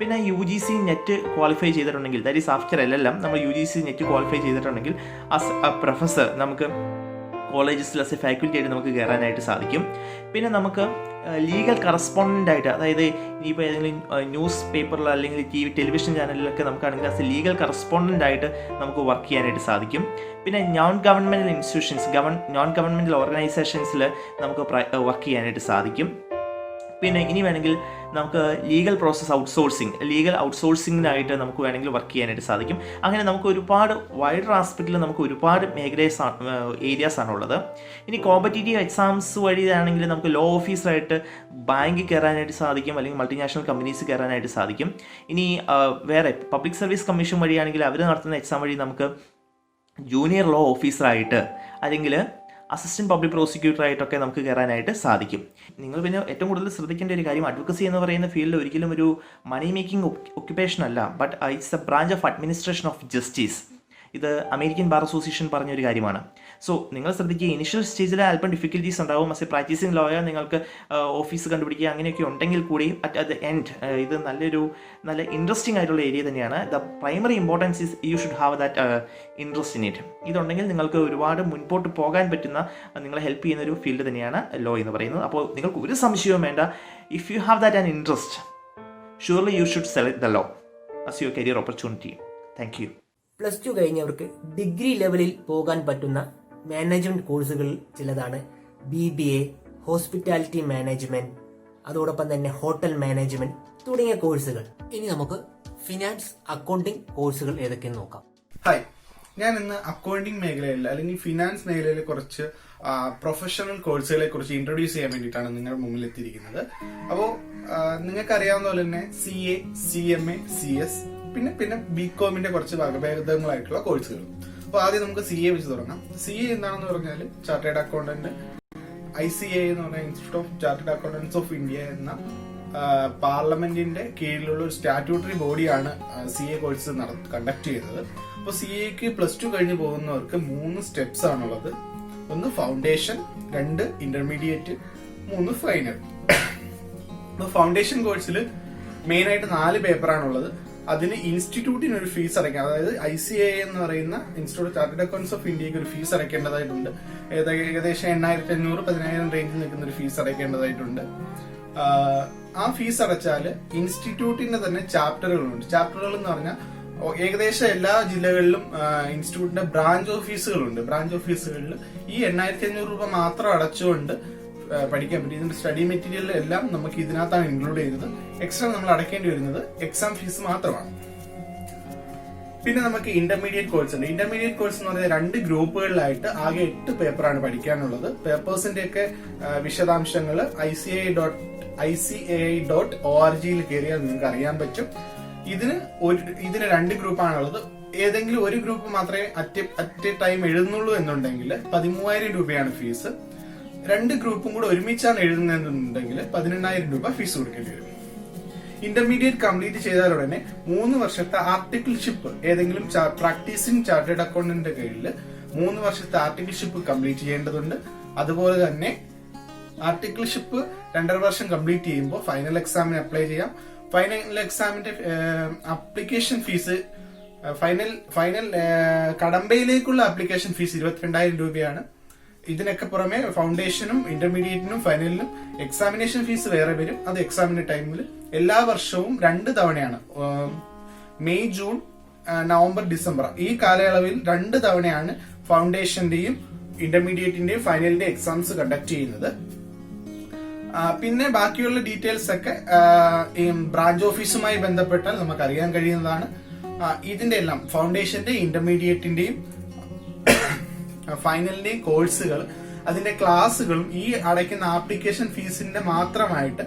പിന്നെ UGC നെറ്റ് ക്വാളിഫൈ ചെയ്തിട്ടുണ്ടെങ്കിൽ, ദാറ്റ് ഈസ് ആഫ്റ്റർ LLM നമ്മൾ UGC നെറ്റ് ക്വാളിഫൈ ചെയ്തിട്ടുണ്ടെങ്കിൽ ആസ് എ പ്രൊഫസർ നമുക്ക് കോളേജസിൽ ആസ് എ ഫാക്കൽറ്റി ആയിട്ട് നമുക്ക് കയറാനായിട്ട് സാധിക്കും. പിന്നെ നമുക്ക് ലീഗൽ കറസ്പോണ്ടൻ്റ് ആയിട്ട്, അതായത് ഇനിയിപ്പോൾ ഏതെങ്കിലും ന്യൂസ് പേപ്പറിൽ അല്ലെങ്കിൽ ടെലിവിഷൻ ചാനലിലൊക്കെ നമുക്കാണെങ്കിൽ ആസ് എ ലീഗൽ കറസ്പോണ്ടൻ്റ് ആയിട്ട് നമുക്ക് വർക്ക് ചെയ്യാനായിട്ട് സാധിക്കും. പിന്നെ non governmental institutions, non governmental ഓർഗനൈസേഷൻസിൽ നമുക്ക് വർക്ക് ചെയ്യാനായിട്ട് സാധിക്കും. പിന്നെ ഇനി വേണമെങ്കിൽ നമുക്ക് ലീഗൽ പ്രോസസ് ലീഗൽ ഔട്ട്സോഴ്സിങ്ങിനായിട്ട് നമുക്ക് വേണമെങ്കിൽ വർക്ക് ചെയ്യാനായിട്ട് സാധിക്കും. അങ്ങനെ നമുക്ക് ഒരുപാട് വൈഡർ ആസ്പെക്റ്റിൽ നമുക്ക് ഒരുപാട് ഏരിയാസ് ആണുള്ളത്. ഇനി കോമ്പറ്റീറ്റീവ് എക്സാംസ് വഴിയാണെങ്കിൽ നമുക്ക് ലോ ഓഫീസറായിട്ട് ബാങ്കിൽ കയറാനായിട്ട് സാധിക്കും, അല്ലെങ്കിൽ മൾട്ടിനാഷണൽ കമ്പനീസ് കയറാനായിട്ട് സാധിക്കും. ഇനി വേറെ പബ്ലിക് സർവീസ് കമ്മീഷൻ വഴിയാണെങ്കിൽ അവർ നടത്തുന്ന എക്സാം വഴി നമുക്ക് ജൂനിയർ ലോ ഓഫീസറായിട്ട് അല്ലെങ്കിൽ അസിസ്റ്റൻറ്റ് പബ്ലിക് പ്രോസിക്യൂട്ടറായിട്ടൊക്കെ നമുക്ക് കയറാനായിട്ട് സാധിക്കും. നിങ്ങൾ പിന്നെ ഏറ്റവും കൂടുതൽ ശ്രദ്ധിക്കേണ്ട ഒരു കാര്യം, അഡ്വക്കസി എന്ന് പറയുന്ന ഫീൽഡ് ഒരിക്കലും ഒരു മണി മേക്കിംഗ് ഒക്യുപ്പേഷൻ അല്ല, but it's A branch of administration of justice. ഇത് അമേരിക്കൻ ബാർ അസോസിയേഷൻ പറഞ്ഞൊരു കാര്യമാണ്. സോ നിങ്ങൾ ശ്രദ്ധിക്കുക, ഇനിഷ്യൽ സ്റ്റേജിൽ അല്പം ഡിഫിക്കൽറ്റീസ് ഉണ്ടാവും. ആസ് എ പ്രാക്ടീസിങ് ലോയർ നിങ്ങൾക്ക് ഓഫീസ് കണ്ടുപിടിക്കുക അങ്ങനെയൊക്കെ ഉണ്ടെങ്കിൽ കൂടി അറ്റ് ദ എൻഡ് ഇത് നല്ല ഇൻട്രസ്റ്റിംഗ് ആയിട്ടുള്ള ഏരിയ തന്നെയാണ്. The primary importance is you should have that interest in it. ഇതുണ്ടെങ്കിൽ നിങ്ങൾക്ക് ഒരുപാട് മുൻപോട്ട് പോകാൻ പറ്റുന്ന, നിങ്ങളെ ഹെൽപ്പ് ചെയ്യുന്ന ഒരു ഫീൽഡ് തന്നെയാണ് ലോ എന്ന് പറയുന്നത്. അപ്പോൾ നിങ്ങൾക്ക് ഒരു സംശയവും വേണ്ട. If you have that an interest, surely you should select the law as your career opportunity. Thank you. +2 കഴിഞ്ഞവർക്ക് ഡിഗ്രി ലെവലിൽ പോകാൻ പറ്റുന്ന മാനേജ്മെന്റ് കോഴ്സുകൾ ചിലതാണ് BBA, ഹോസ്പിറ്റാലിറ്റി മാനേജ്മെന്റ്, അതോടൊപ്പം തന്നെ ഹോട്ടൽ മാനേജ്മെന്റ് തുടങ്ങിയ കോഴ്സുകൾ. ഇനി നമുക്ക് ഫിനാൻസ്, അക്കൗണ്ടിംഗ് കോഴ്സുകൾ ഏതൊക്കെയെന്ന് നോക്കാം. ഹായ്, ഞാൻ ഇന്ന് അക്കൗണ്ടിംഗ് മേഖലയിൽ അല്ലെങ്കിൽ ഫിനാൻസ് മേഖലയിലെ കുറച്ച് പ്രൊഫഷണൽ കോഴ്സുകളെ കുറിച്ച് ഇൻട്രൊഡ്യൂസ് ചെയ്യാൻ വേണ്ടിയിട്ടാണ് നിങ്ങളുടെ മുമ്പിൽ എത്തിയിരിക്കുന്നത്. അപ്പോൾ നിങ്ങൾക്ക് അറിയാവുന്ന പോലെ തന്നെ CA, CMA, CS പിന്നെ BComന്റെ കുറച്ച് വകഭേദങ്ങളായിട്ടുള്ള കോഴ്സുകൾ. അപ്പോൾ ആദ്യം നമുക്ക് CA വെച്ച് തുടങ്ങാം. CA എന്താണെന്ന് പറഞ്ഞാൽ ചാർട്ടേഡ് അക്കൗണ്ടന്റ്, ICA എന്ന് പറഞ്ഞാൽ institute of chartered accountants of India എന്ന പാർലമെന്റിന്റെ കീഴിലുള്ള ഒരു സ്റ്റാറ്റ്യൂട്ടറി ബോഡിയാണ് CA കോഴ്സ് കണ്ടക്ട് ചെയ്യുന്നത്. അപ്പോൾ CAക്ക് +2 കഴിഞ്ഞ് പോകുന്നവർക്ക് 3 സ്റ്റെപ്സ് ആണുള്ളത്. 1 ഫൗണ്ടേഷൻ, 2 ഇന്റർമീഡിയറ്റ്, 3 ഫൈനൽ. അപ്പോൾ ഫൗണ്ടേഷൻ കോഴ്സിൽ മെയിൻ ആയിട്ട് 4 പേപ്പറാണുള്ളത്. അതിന് ഇൻസ്റ്റിറ്റ്യൂട്ടിന് ഒരു ഫീസ് അടയ്ക്കാം. അതായത് ICA എന്ന് പറയുന്ന ഇൻസ്റ്റിറ്റ്യൂട്ട് ചാർട്ടേഡ് അക്കൗണ്ട്സ് ഓഫ് ഇന്ത്യക്ക് ഒരു ഫീസ് അടയ്ക്കേണ്ടതായിട്ടുണ്ട്. ഏകദേശം 8,500 10,000 റേഞ്ചിൽ നിൽക്കുന്ന ഒരു ഫീസ് അടയ്ക്കേണ്ടതായിട്ടുണ്ട്. ആ ഫീസ് അടച്ചാൽ ഇൻസ്റ്റിറ്റ്യൂട്ടിന്റെ തന്നെ ചാപ്റ്ററുകളുണ്ട്. ചാപ്റ്ററുകൾ എന്ന് പറഞ്ഞാൽ ഏകദേശം എല്ലാ ജില്ലകളിലും ഇൻസ്റ്റിറ്റ്യൂട്ടിന്റെ ബ്രാഞ്ച് ഓഫീസുകളുണ്ട്. ബ്രാഞ്ച് ഓഫീസുകളിൽ ഈ 8,500 രൂപ മാത്രം അടച്ചുകൊണ്ട് പഠിക്കാൻ പറ്റും. ഇതിന്റെ സ്റ്റഡി മെറ്റീരിയൽ എല്ലാം നമുക്ക് ഇതിനകത്താണ് ഇൻക്ലൂഡ് ചെയ്തത്. എക്സ്ട്രാ നമ്മൾ അടയ്ക്കേണ്ടി വരുന്നത് എക്സാം ഫീസ് മാത്രമാണ്. പിന്നെ നമുക്ക് ഇന്റർമീഡിയറ്റ് കോഴ്സ് ഉണ്ട്. ഇന്റർമീഡിയറ്റ് കോഴ്സ് എന്ന് പറഞ്ഞാൽ 2 ഗ്രൂപ്പുകളിലായിട്ട് ആകെ 8 പേപ്പറാണ് പഠിക്കാനുള്ളത്. പേപ്പേഴ്സിന്റെ ഒക്കെ വിശദാംശങ്ങൾ ICAI.org കയറിയാൽ നിങ്ങൾക്ക് അറിയാൻ പറ്റും. ഇതിന് 2 ഗ്രൂപ്പാണുള്ളത്. ഏതെങ്കിലും ഒരു ഗ്രൂപ്പ് മാത്രമേ അറ്റ് എ ടൈം എഴുതുന്നുള്ളൂ എന്നുണ്ടെങ്കിൽ 13,000 രൂപയാണ് ഫീസ്. 2 ഗ്രൂപ്പും കൂടെ ഒരുമിച്ചാണ് എഴുതുന്നതെന്നുണ്ടെങ്കിൽ 18,000 രൂപ ഫീസ് കൊടുക്കേണ്ടി വരും. ഇന്റർമീഡിയറ്റ് കംപ്ലീറ്റ് ചെയ്താൽ ഉടനെ 3 വർഷത്തെ ആർട്ടിക്കിൾഷിപ്പ് ഏതെങ്കിലും പ്രാക്ടീസിംഗ് ചാർട്ടേഡ് അക്കൗണ്ടന്റിന്റെ കീഴിൽ 3 വർഷത്തെ ആർട്ടിക്കിൾഷിപ്പ് കംപ്ലീറ്റ് ചെയ്യേണ്ടതുണ്ട്. അതുപോലെ തന്നെ ആർട്ടിക്കിൾഷിപ്പ് 2.5 വർഷം കംപ്ലീറ്റ് ചെയ്യുമ്പോൾ ഫൈനൽ എക്സാമിന് അപ്ലൈ ചെയ്യാം. ഫൈനൽ എക്സാമിന്റെ അപ്ലിക്കേഷൻ ഫീസ് ഫൈനൽ കടമ്പയിലേക്കുള്ള അപ്ലിക്കേഷൻ ഫീസ് 22,000 രൂപയാണ്. ഇതിനൊക്കെ പുറമെ ഫൗണ്ടേഷനും ഇന്റർമീഡിയറ്റിനും ഫൈനലിനും എക്സാമിനേഷൻ ഫീസ് വേറെ വരും. അത് എക്സാമിന്റെ ടൈമിൽ എല്ലാ വർഷവും 2 തവണയാണ്. മെയ്, ജൂൺ, നവംബർ, ഡിസംബർ ഈ കാലയളവിൽ 2 തവണയാണ് ഫൗണ്ടേഷന്റെയും ഇന്റർമീഡിയറ്റിന്റെയും ഫൈനലിന്റെ എക്സാംസ് കണ്ടക്ട് ചെയ്യുന്നത്. പിന്നെ ബാക്കിയുള്ള ഡീറ്റെയിൽസ് ഒക്കെ ബ്രാഞ്ച് ഓഫീസുമായി ബന്ധപ്പെട്ടാൽ നമുക്ക് അറിയാൻ കഴിയുന്നതാണ്. ഇതിന്റെ എല്ലാം ഫൗണ്ടേഷന്റെ ഇന്റർമീഡിയറ്റിന്റെയും ഫൈനലിന്റെയും കോഴ്സുകൾ, അതിന്റെ ക്ലാസ്സുകളും ഈ അടയ്ക്കുന്ന ആപ്ലിക്കേഷൻ ഫീസിന്റെ മാത്രമായിട്ട്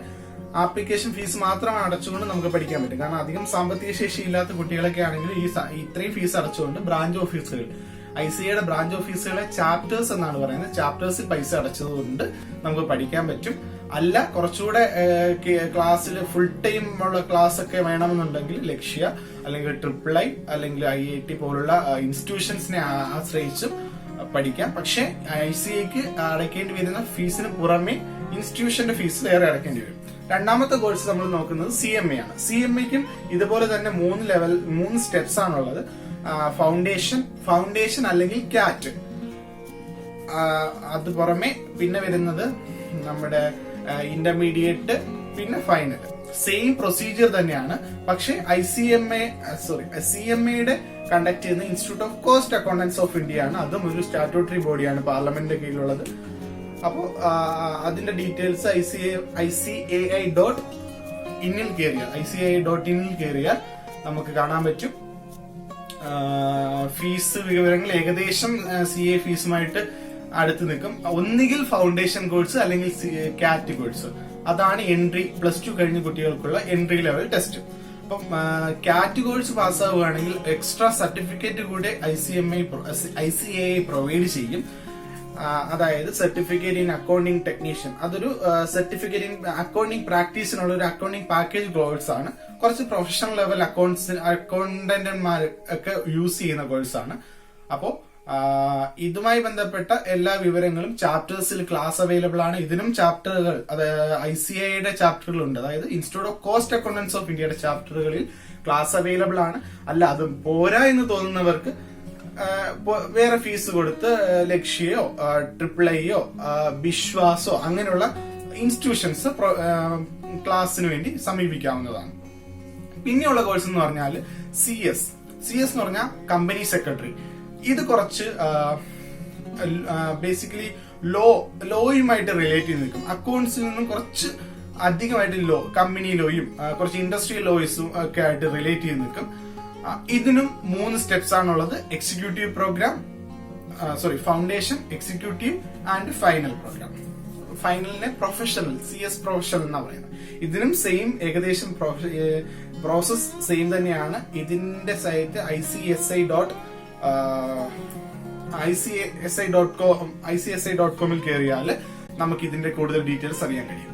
ആപ്ലിക്കേഷൻ ഫീസ് മാത്രം അടച്ചുകൊണ്ട് നമുക്ക് പഠിക്കാൻ പറ്റും. കാരണം അധികം സാമ്പത്തിക ശേഷി ഇല്ലാത്ത കുട്ടികളൊക്കെ ആണെങ്കിൽ ഇത്രയും ഫീസ് അടച്ചുകൊണ്ട് ബ്രാഞ്ച് ഓഫീസുകൾ, ICAയുടെ ബ്രാഞ്ച് ഓഫീസുകളെ ചാപ്റ്റേഴ്സ് എന്നാണ് പറയുന്നത്, ചാപ്റ്റേഴ്സിൽ പൈസ അടച്ചതുകൊണ്ട് നമുക്ക് പഠിക്കാൻ പറ്റും. അല്ല കുറച്ചുകൂടെ ക്ലാസ്സിൽ ഫുൾ ടൈം ഉള്ള ക്ലാസ് ഒക്കെ വേണമെന്നുണ്ടെങ്കിൽ ലക്ഷ്യ അല്ലെങ്കിൽ III അല്ലെങ്കിൽ IIT പോലുള്ള ഇൻസ്റ്റിറ്റ്യൂഷൻസിനെ ആശ്രയിച്ചും പഠിക്കാം. പക്ഷെ ICAക്ക് അടയ്ക്കേണ്ടി വരുന്ന ഫീസിന് പുറമെ ഇൻസ്റ്റിറ്റ്യൂഷന്റെ ഫീസ് വേറെ അടയ്ക്കേണ്ടി വരും. രണ്ടാമത്തെ കോഴ്സ് നമ്മൾ നോക്കുന്നത് CMA ആണ്. CMAക്കും ഇതുപോലെ തന്നെ 3 സ്റ്റെപ്സ് ആണുള്ളത്. ഫൗണ്ടേഷൻ അല്ലെങ്കിൽ CAT. അത് പുറമെ പിന്നെ വരുന്നത് നമ്മുടെ ഇന്റർമീഡിയറ്റ്, പിന്നെ ഫൈനൽ. സെയിം പ്രൊസീജിയർ തന്നെയാണ്. പക്ഷെ CMAയുടെ കണ്ടക്ട് ചെയ്യുന്ന institute of cost accountants of India ആണ്. അതും ഒരു സ്റ്റാറ്റ്യൂട്ടറി ബോഡിയാണ് പാർലമെന്റിന്റെ കീഴിലുള്ളത്. അപ്പോൾ അതിന്റെ ഡീറ്റെയിൽസ് ICAI.in കയറിയാൽ നമുക്ക് കാണാൻ പറ്റും. ഫീസ് വിവരങ്ങൾ ഏകദേശം CA ഫീസുമായിട്ട് അടുത്ത് നിൽക്കും. ഒന്നുകിൽ ഫൗണ്ടേഷൻ കോഴ്സ് അല്ലെങ്കിൽ CAT കോഴ്സ്. അതാണ് എൻട്രി, +2 കഴിഞ്ഞ കുട്ടികൾക്കുള്ള എൻട്രി ലെവൽ ടെസ്റ്റ്. അപ്പം CAT കോഴ്സ് പാസ്സാവുകയാണെങ്കിൽ എക്സ്ട്രാ സർട്ടിഫിക്കറ്റ് കൂടെ ICAI പ്രൊവൈഡ് ചെയ്യും. അതായത് സർട്ടിഫിക്കറ്റ് ഇൻ അക്കൗണ്ടിംഗ് ടെക്നീഷ്യൻ. അതൊരു സർട്ടിഫിക്കറ്റ് ഇൻ അക്കൗണ്ടിംഗ് പ്രാക്ടീസിനുള്ള ഒരു അക്കൗണ്ടിംഗ് പാക്കേജ് കോഴ്സ് ആണ്. കുറച്ച് പ്രൊഫഷണൽ ലെവൽ അക്കൗണ്ടന്റന്മാർ ഒക്കെ യൂസ് ചെയ്യുന്ന കോഴ്സാണ്. അപ്പോ ഇതുമായി ബന്ധപ്പെട്ട എല്ലാ വിവരങ്ങളും ചാപ്റ്റേഴ്സിൽ ക്ലാസ് അവൈലബിൾ ആണ്. ഇതിനും ചാപ്റ്ററുകൾ, അതായത് ICAIയുടെ ചാപ്റ്ററുകളുണ്ട്. അതായത് institute of cost accountants of ഇന്ത്യയുടെ ചാപ്റ്ററുകളിൽ ക്ലാസ് അവൈലബിൾ ആണ്. അല്ല അത് പോരാ എന്ന് തോന്നുന്നവർക്ക് വേറെ ഫീസ് കൊടുത്ത് ലക്ഷ്യയോ IIIയോ വിശ്വാസോ അങ്ങനെയുള്ള ഇൻസ്റ്റിറ്റ്യൂഷൻസ് ക്ലാസ്സിന് വേണ്ടി സമീപിക്കാവുന്നതാണ്. പിന്നെയുള്ള കോഴ്സ് എന്ന് പറഞ്ഞാൽ CS എന്ന് പറഞ്ഞാൽ കമ്പനി സെക്രട്ടറി. ഇത് കുറച്ച് ബേസിക്കലി ലോയുമായിട്ട് റിലേറ്റ് ചെയ്ത് നിൽക്കും. അക്കൗണ്ട്സിൽ നിന്നും കുറച്ച് അധികമായിട്ട് കമ്പനി ലോയും കുറച്ച് ഇൻഡസ്ട്രിയൽ ലോയ്സും ഒക്കെ ആയിട്ട് റിലേറ്റ് ചെയ്ത് നിൽക്കും. ഇതിനും 3 സ്റ്റെപ്സ് ആണുള്ളത്. Executive programme, foundation, executive and final programme. ഫൈനലിനെ പ്രൊഫഷണൽ, CS പ്രൊഫഷണൽ എന്നാ പറയുന്നത്. ഇതിനും സെയിം ഏകദേശം പ്രോസസ് സെയിം തന്നെയാണ്. ഇതിന്റെ സൈറ്റ് ICSI.com കയറിയാൽ നമുക്ക് ഇതിന്റെ കൂടുതൽ ഡീറ്റെയിൽസ് അറിയാൻ കഴിയും.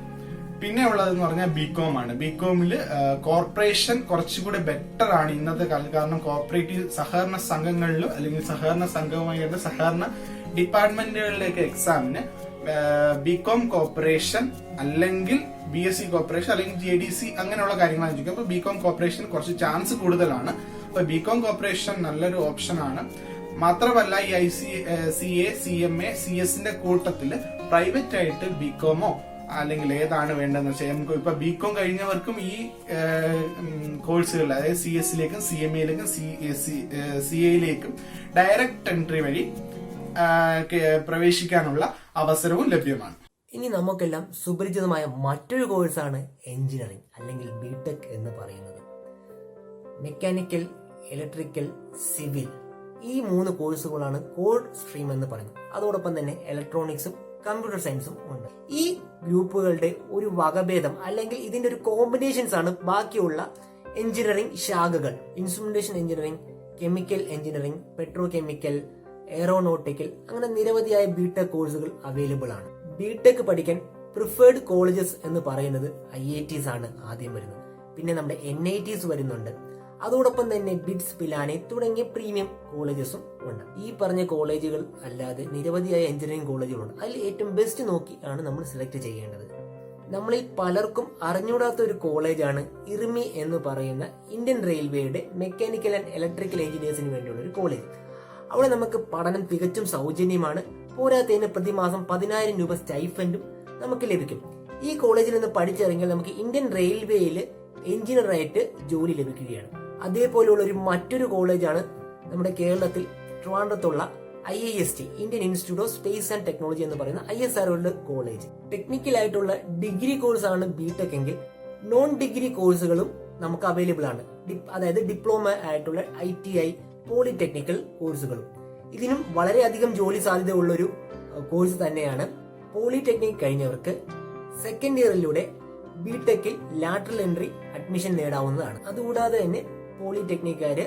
പിന്നെ ഉള്ളതെന്ന് പറഞ്ഞാൽ BCom ആണ്. BComൽ കോർപ്പറേഷൻ കുറച്ചുകൂടെ ബെറ്റർ ആണ് ഇന്നത്തെ കാലത്ത്. കാരണം കോർപ്പറേറ്റീവ് സഹകരണ സംഘങ്ങളിലും അല്ലെങ്കിൽ സഹകരണ സംഘവുമായി സഹകരണ ഡിപ്പാർട്ട്മെന്റുകളിലേക്ക് എക്സാമിന് BCom കോർപ്പറേഷൻ അല്ലെങ്കിൽ BSc കോർപ്പറേഷൻ അല്ലെങ്കിൽ JDC അങ്ങനെയുള്ള കാര്യങ്ങളാണ് ചോദിക്കുക. അപ്പൊ BCom കോർപ്പറേഷൻ കുറച്ച് ചാൻസ് കൂടുതലാണ്. അപ്പൊ BCom കോർപ്പറേഷൻ നല്ലൊരു ഓപ്ഷൻ ആണ്. മാത്രമല്ല ഈ CA, CMA, CS കൂട്ടത്തില് പ്രൈവറ്റ് ആയിട്ട് BComോ അല്ലെങ്കിൽ ഏതാണ് വേണ്ടതെന്ന് വെച്ചാൽ നമുക്ക് ഇപ്പൊ BCom കഴിഞ്ഞവർക്കും ഈ കോഴ്സുകൾ, അതായത് CS-ലേക്കും CMA-ലേക്കും CA-ലേക്കും ഡയറക്റ്റ് എൻട്രി വഴി പ്രവേശിക്കാനുള്ള അവസരവും ലഭ്യമാണ്. ഇനി നമുക്കെല്ലാം സുപരിചിതമായ മറ്റൊരു കോഴ്സാണ് എഞ്ചിനീയറിംഗ് അല്ലെങ്കിൽ BTech എന്ന് പറയുന്നത്. മെക്കാനിക്കൽ, ഇലക്ട്രിക്കൽ, സിവിൽ ഈ 3 കോഴ്സുകളാണ് കോർ സ്ട്രീം എന്ന് പറയുന്നത്. അതോടൊപ്പം തന്നെ ഇലക്ട്രോണിക്സും കമ്പ്യൂട്ടർ സയൻസും ഉണ്ട്. ഈ ഗ്രൂപ്പുകളുടെ ഒരു വകഭേദം അല്ലെങ്കിൽ ഇതിന്റെ ഒരു കോമ്പിനേഷൻസ് ആണ് ബാക്കിയുള്ള എഞ്ചിനീയറിംഗ് ശാഖകൾ. Instrumentation engineering, chemical engineering, petro chemical, aeronautical, അങ്ങനെ നിരവധിയായ BTech കോഴ്സുകൾ അവൈലബിൾ ആണ്. BTech പഠിക്കാൻ പ്രിഫേർഡ് കോളേജസ് എന്ന് പറയുന്നത് IITs ആണ് ആദ്യം വരുന്നത്. പിന്നെ നമ്മുടെ NITs വരുന്നുണ്ട്. അതോടൊപ്പം തന്നെ ബിറ്റ്സ്, പിലാനി തുടങ്ങിയ പ്രീമിയം കോളേജസും ഉണ്ട്. ഈ പറഞ്ഞ കോളേജുകൾ അല്ലാതെ നിരവധിയായ എഞ്ചിനീയറിംഗ് കോളേജുകളുണ്ട്. അതിൽ ഏറ്റവും ബെസ്റ്റ് നോക്കി ആണ് നമ്മൾ സെലക്ട് ചെയ്യേണ്ടത്. നമ്മളിൽ പലർക്കും അറിഞ്ഞൂടാത്ത ഒരു കോളേജാണ് IRMI എന്ന് പറയുന്ന ഇന്ത്യൻ റെയിൽവേയുടെ മെക്കാനിക്കൽ ആൻഡ് ഇലക്ട്രിക്കൽ എഞ്ചിനീയേഴ്സിന് വേണ്ടിയുള്ള ഒരു കോളേജ്. അവിടെ നമുക്ക് പഠനം തികച്ചും സൗജന്യമാണ്. പോരാത്തതിന് പ്രതിമാസം 10,000 രൂപ സ്റ്റൈഫൻഡും നമുക്ക് ലഭിക്കും. ഈ കോളേജിൽ നിന്ന് പഠിച്ചിറങ്ങിയാൽ നമുക്ക് ഇന്ത്യൻ റെയിൽവേയിൽ എഞ്ചിനീയറായിട്ട് ജോലി ലഭിക്കുകയാണ്. അതേപോലെയുള്ള മറ്റൊരു കോളേജാണ് നമ്മുടെ കേരളത്തിൽ ട്രിവാൻഡ്രത്തുള്ള IIST, Indian institute of space and technology എന്ന് പറയുന്ന ISROയുടെ കോളേജ്. ടെക്നിക്കൽ ആയിട്ടുള്ള ഡിഗ്രി കോഴ്സാണ് BTech എങ്കിൽ നോൺ ഡിഗ്രി കോഴ്സുകളും നമുക്ക് അവൈലബിൾ ആണ്. അതായത് ഡിപ്ലോമ ആയിട്ടുള്ള ITI, പോളിടെക്നിക്കൽ കോഴ്സുകളും. ഇതിനും വളരെയധികം ജോലി സാധ്യതയുള്ള ഒരു കോഴ്സ് തന്നെയാണ്. പോളിടെക്നിക് കഴിഞ്ഞവർക്ക് സെക്കൻഡ് ഇയറിലൂടെ BTechൽ ലാറ്ററൽ എൻട്രി അഡ്മിഷൻ നേടാവുന്നതാണ്. അതുകൂടാതെ തന്നെ പോളിടെക്നിക്കാര്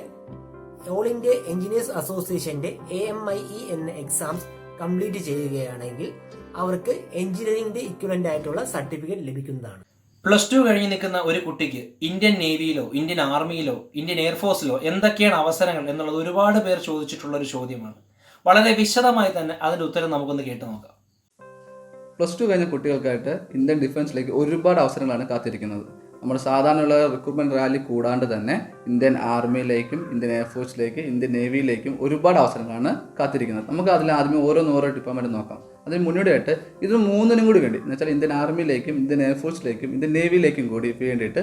ഓൾ ഇന്ത്യ എഞ്ചിനീയേഴ്സ് അസോസിയേഷന്റെ AMIE എന്ന എക്സാംസ് കംപ്ലീറ്റ് ചെയ്യുകയാണെങ്കിൽ അവർക്ക് എഞ്ചിനീയറിംഗിന്റെ ഇക്വലന്റ് ആയിട്ടുള്ള സർട്ടിഫിക്കറ്റ് ലഭിക്കുന്നതാണ്. +2 കഴിഞ്ഞ് നിൽക്കുന്ന ഒരു കുട്ടിക്ക് ഇന്ത്യൻ നേവിയിലോ ഇന്ത്യൻ ആർമിയിലോ ഇന്ത്യൻ എയർഫോഴ്സിലോ എന്തൊക്കെയാണ് അവസരങ്ങൾ എന്നുള്ളത് ഒരുപാട് പേർ ചോദിച്ചിട്ടുള്ള ഒരു ചോദ്യമാണ്. വളരെ വിശദമായി തന്നെ അതിന്റെ ഉത്തരം നമുക്കൊന്ന് കേട്ടു നോക്കാം. +2 കഴിഞ്ഞ കുട്ടികൾക്കായിട്ട് ഇന്ത്യൻ ഡിഫൻസിലേക്ക് ഒരുപാട് അവസരങ്ങളാണ് കാത്തിരിക്കുന്നത്. നമ്മൾ സാധാരണയുള്ള റിക്രൂട്ട്മെന്റ് റാലി കൂടാണ്ട് തന്നെ ഇന്ത്യൻ ആർമിയിലേക്കും ഇന്ത്യൻ എയർഫോഴ്സിലേക്കും ഇന്ത്യൻ നേവിയിലേക്കും ഒരുപാട് അവസരങ്ങളാണ് കാത്തിരിക്കുന്നത്. നമുക്ക് അതിൽ ആദ്യമേ ഓരോ ഡിപ്പാർട്ട്മെന്റ് നോക്കാം. അതിന് മുന്നോടിയായിട്ട് ഇത് 3നും കൂടി വേണ്ടി എന്ന് വെച്ചാൽ ഇന്ത്യൻ ആർമിയിലേക്കും ഇന്ത്യൻ എയർഫോഴ്സിലേക്കും ഇന്ത്യൻ നേവിയിലേക്കും കൂടി വേണ്ടിയിട്ട്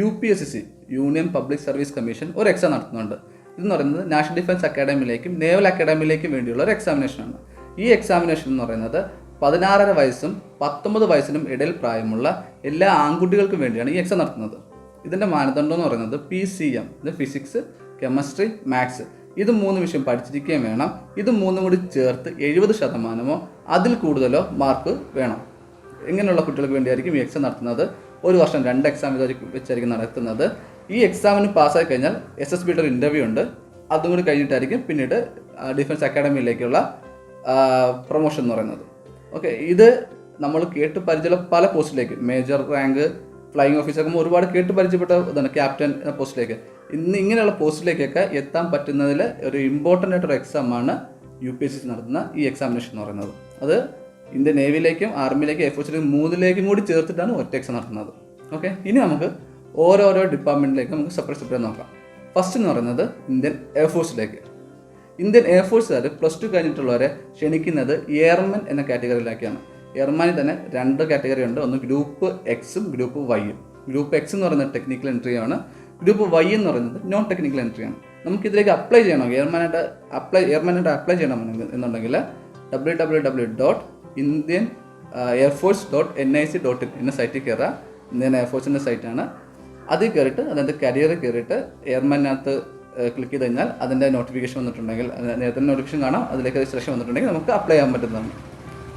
UPSC, union public service commission ഒരു എക്സാം നടത്തുന്നുണ്ട്. ഇതെന്ന് പറയുന്നത് നാഷണൽ ഡിഫൻസ് അക്കാഡമിയിലേക്കും നേവൽ അക്കാഡമിയിലേക്കും വേണ്ടിയുള്ള ഒരു എക്സാമിനേഷനാണ്. ഈ എക്സാമിനേഷൻ എന്ന് പറയുന്നത് 16 വയസ്സും 19 വയസ്സിനും ഇടയിൽ പ്രായമുള്ള എല്ലാ ആൺകുട്ടികൾക്കും വേണ്ടിയാണ് ഈ എക്സാം നടത്തുന്നത്. ഇതിൻ്റെ മാനദണ്ഡം എന്ന് പറയുന്നത് PCM, ഇത് ഫിസിക്സ്, കെമിസ്ട്രി, മാത്സ്, ഇത് 3 വിഷയം പഠിച്ചിരിക്കുകയും വേണം. ഇത് 3 കൂടി ചേർത്ത് 70% അതിൽ കൂടുതലോ മാർക്ക് വേണം. ഇങ്ങനെയുള്ള കുട്ടികൾക്ക് വേണ്ടിയായിരിക്കും ഈ എക്സാം നടത്തുന്നത്. ഒരു വർഷം 2 എക്സാം വെച്ചായിരിക്കും നടത്തുന്നത്. ഈ എക്സാമിന് പാസ്സായി കഴിഞ്ഞാൽ SSBയുടെ ഒരു ഇൻ്റർവ്യൂ ഉണ്ട്. അതും കൂടി കഴിഞ്ഞിട്ടായിരിക്കും പിന്നീട് ഡിഫൻസ് അക്കാഡമിയിലേക്കുള്ള പ്രൊമോഷൻ എന്ന് പറയുന്നത്. ഓക്കെ, ഇത് നമ്മൾ കേട്ട് പരിചയമുള്ള പല പോസ്റ്റിലേക്ക്, മേജർ റാങ്ക്, ഫ്ലൈയിങ് ഓഫീസർ, ഒരുപാട് കേട്ട് പരിചയപ്പെട്ട ഇതാണ് ക്യാപ്റ്റൻ പോസ്റ്റിലേക്ക്. ഇങ്ങനെയുള്ള പോസ്റ്റിലേക്കൊക്കെ എത്താൻ പറ്റുന്നതിൽ ഒരു ഇമ്പോർട്ടൻ്റ് ആയിട്ടൊരു എക്സാമാണ് UPSC നടത്തുന്ന ഈ എക്സാമിനേഷൻ എന്ന് പറയുന്നത്. അത് ഇന്ത്യൻ നേവിയിലേക്കും ആർമിയിലേക്കും എയർഫോഴ്സിലേക്കും 3ലേക്കും കൂടി ചേർത്തിട്ടാണ് ഒറ്റ എക്സാം നടത്തുന്നത്. ഓക്കെ, ഇനി നമുക്ക് ഓരോരോ ഡിപ്പാർട്ട്മെൻറ്റിലേക്ക് നമുക്ക് സെപ്പറേറ്റ് നോക്കാം. ഫസ്റ്റ് എന്ന് പറയുന്നത് ഇന്ത്യൻ എയർഫോഴ്സിലേക്ക്. ഇന്ത്യൻ എയർഫോഴ്സുകാർ +2 കഴിഞ്ഞിട്ടുള്ളവരെ ക്ഷണിക്കുന്നത് എയർമൻ എന്ന കാറ്റഗറിയിലേക്കാണ്. എയർമാനിൽ തന്നെ 2 കാറ്റഗറി ഉണ്ട്. ഒന്ന് ഗ്രൂപ്പ് Xും ഗ്രൂപ്പ് Yയും. ഗ്രൂപ്പ് X എന്ന് പറയുന്നത് ടെക്നിക്കൽ എൻട്രി ആണ്. ഗ്രൂപ്പ് Y എന്ന് പറയുന്നത് നോൺ ടെക്നിക്കൽ എൻട്രി ആണ്. നമുക്കിതിലേക്ക് അപ്ലൈ ചെയ്യണം, എയർമാനായിട്ട് അപ്ലൈ ചെയ്യണം എന്നുണ്ടെങ്കിൽ www.indianairforce.nic.in എന്ന സൈറ്റിൽ കയറുക. ഇന്ത്യൻ എയർഫോഴ്സിൻ്റെ സൈറ്റാണ്. അതിൽ കയറിയിട്ട് അതായത് കരിയറിൽ കയറിയിട്ട് എയർമാനകത്ത് ക്ലിക്ക് ചെയ്ത് കഴിഞ്ഞാൽ അതിൻ്റെ നോട്ടിഫിക്കേഷൻ വന്നിട്ടുണ്ടെങ്കിൽ നേരത്തെ നോട്ടിഫിക്കേഷൻ കാണാം, അതിലേക്ക് സെലക്ഷൻ വന്നിട്ടുണ്ടെങ്കിൽ നമുക്ക് അപ്ലൈ ചെയ്യാൻ പറ്റുന്നതാണ്.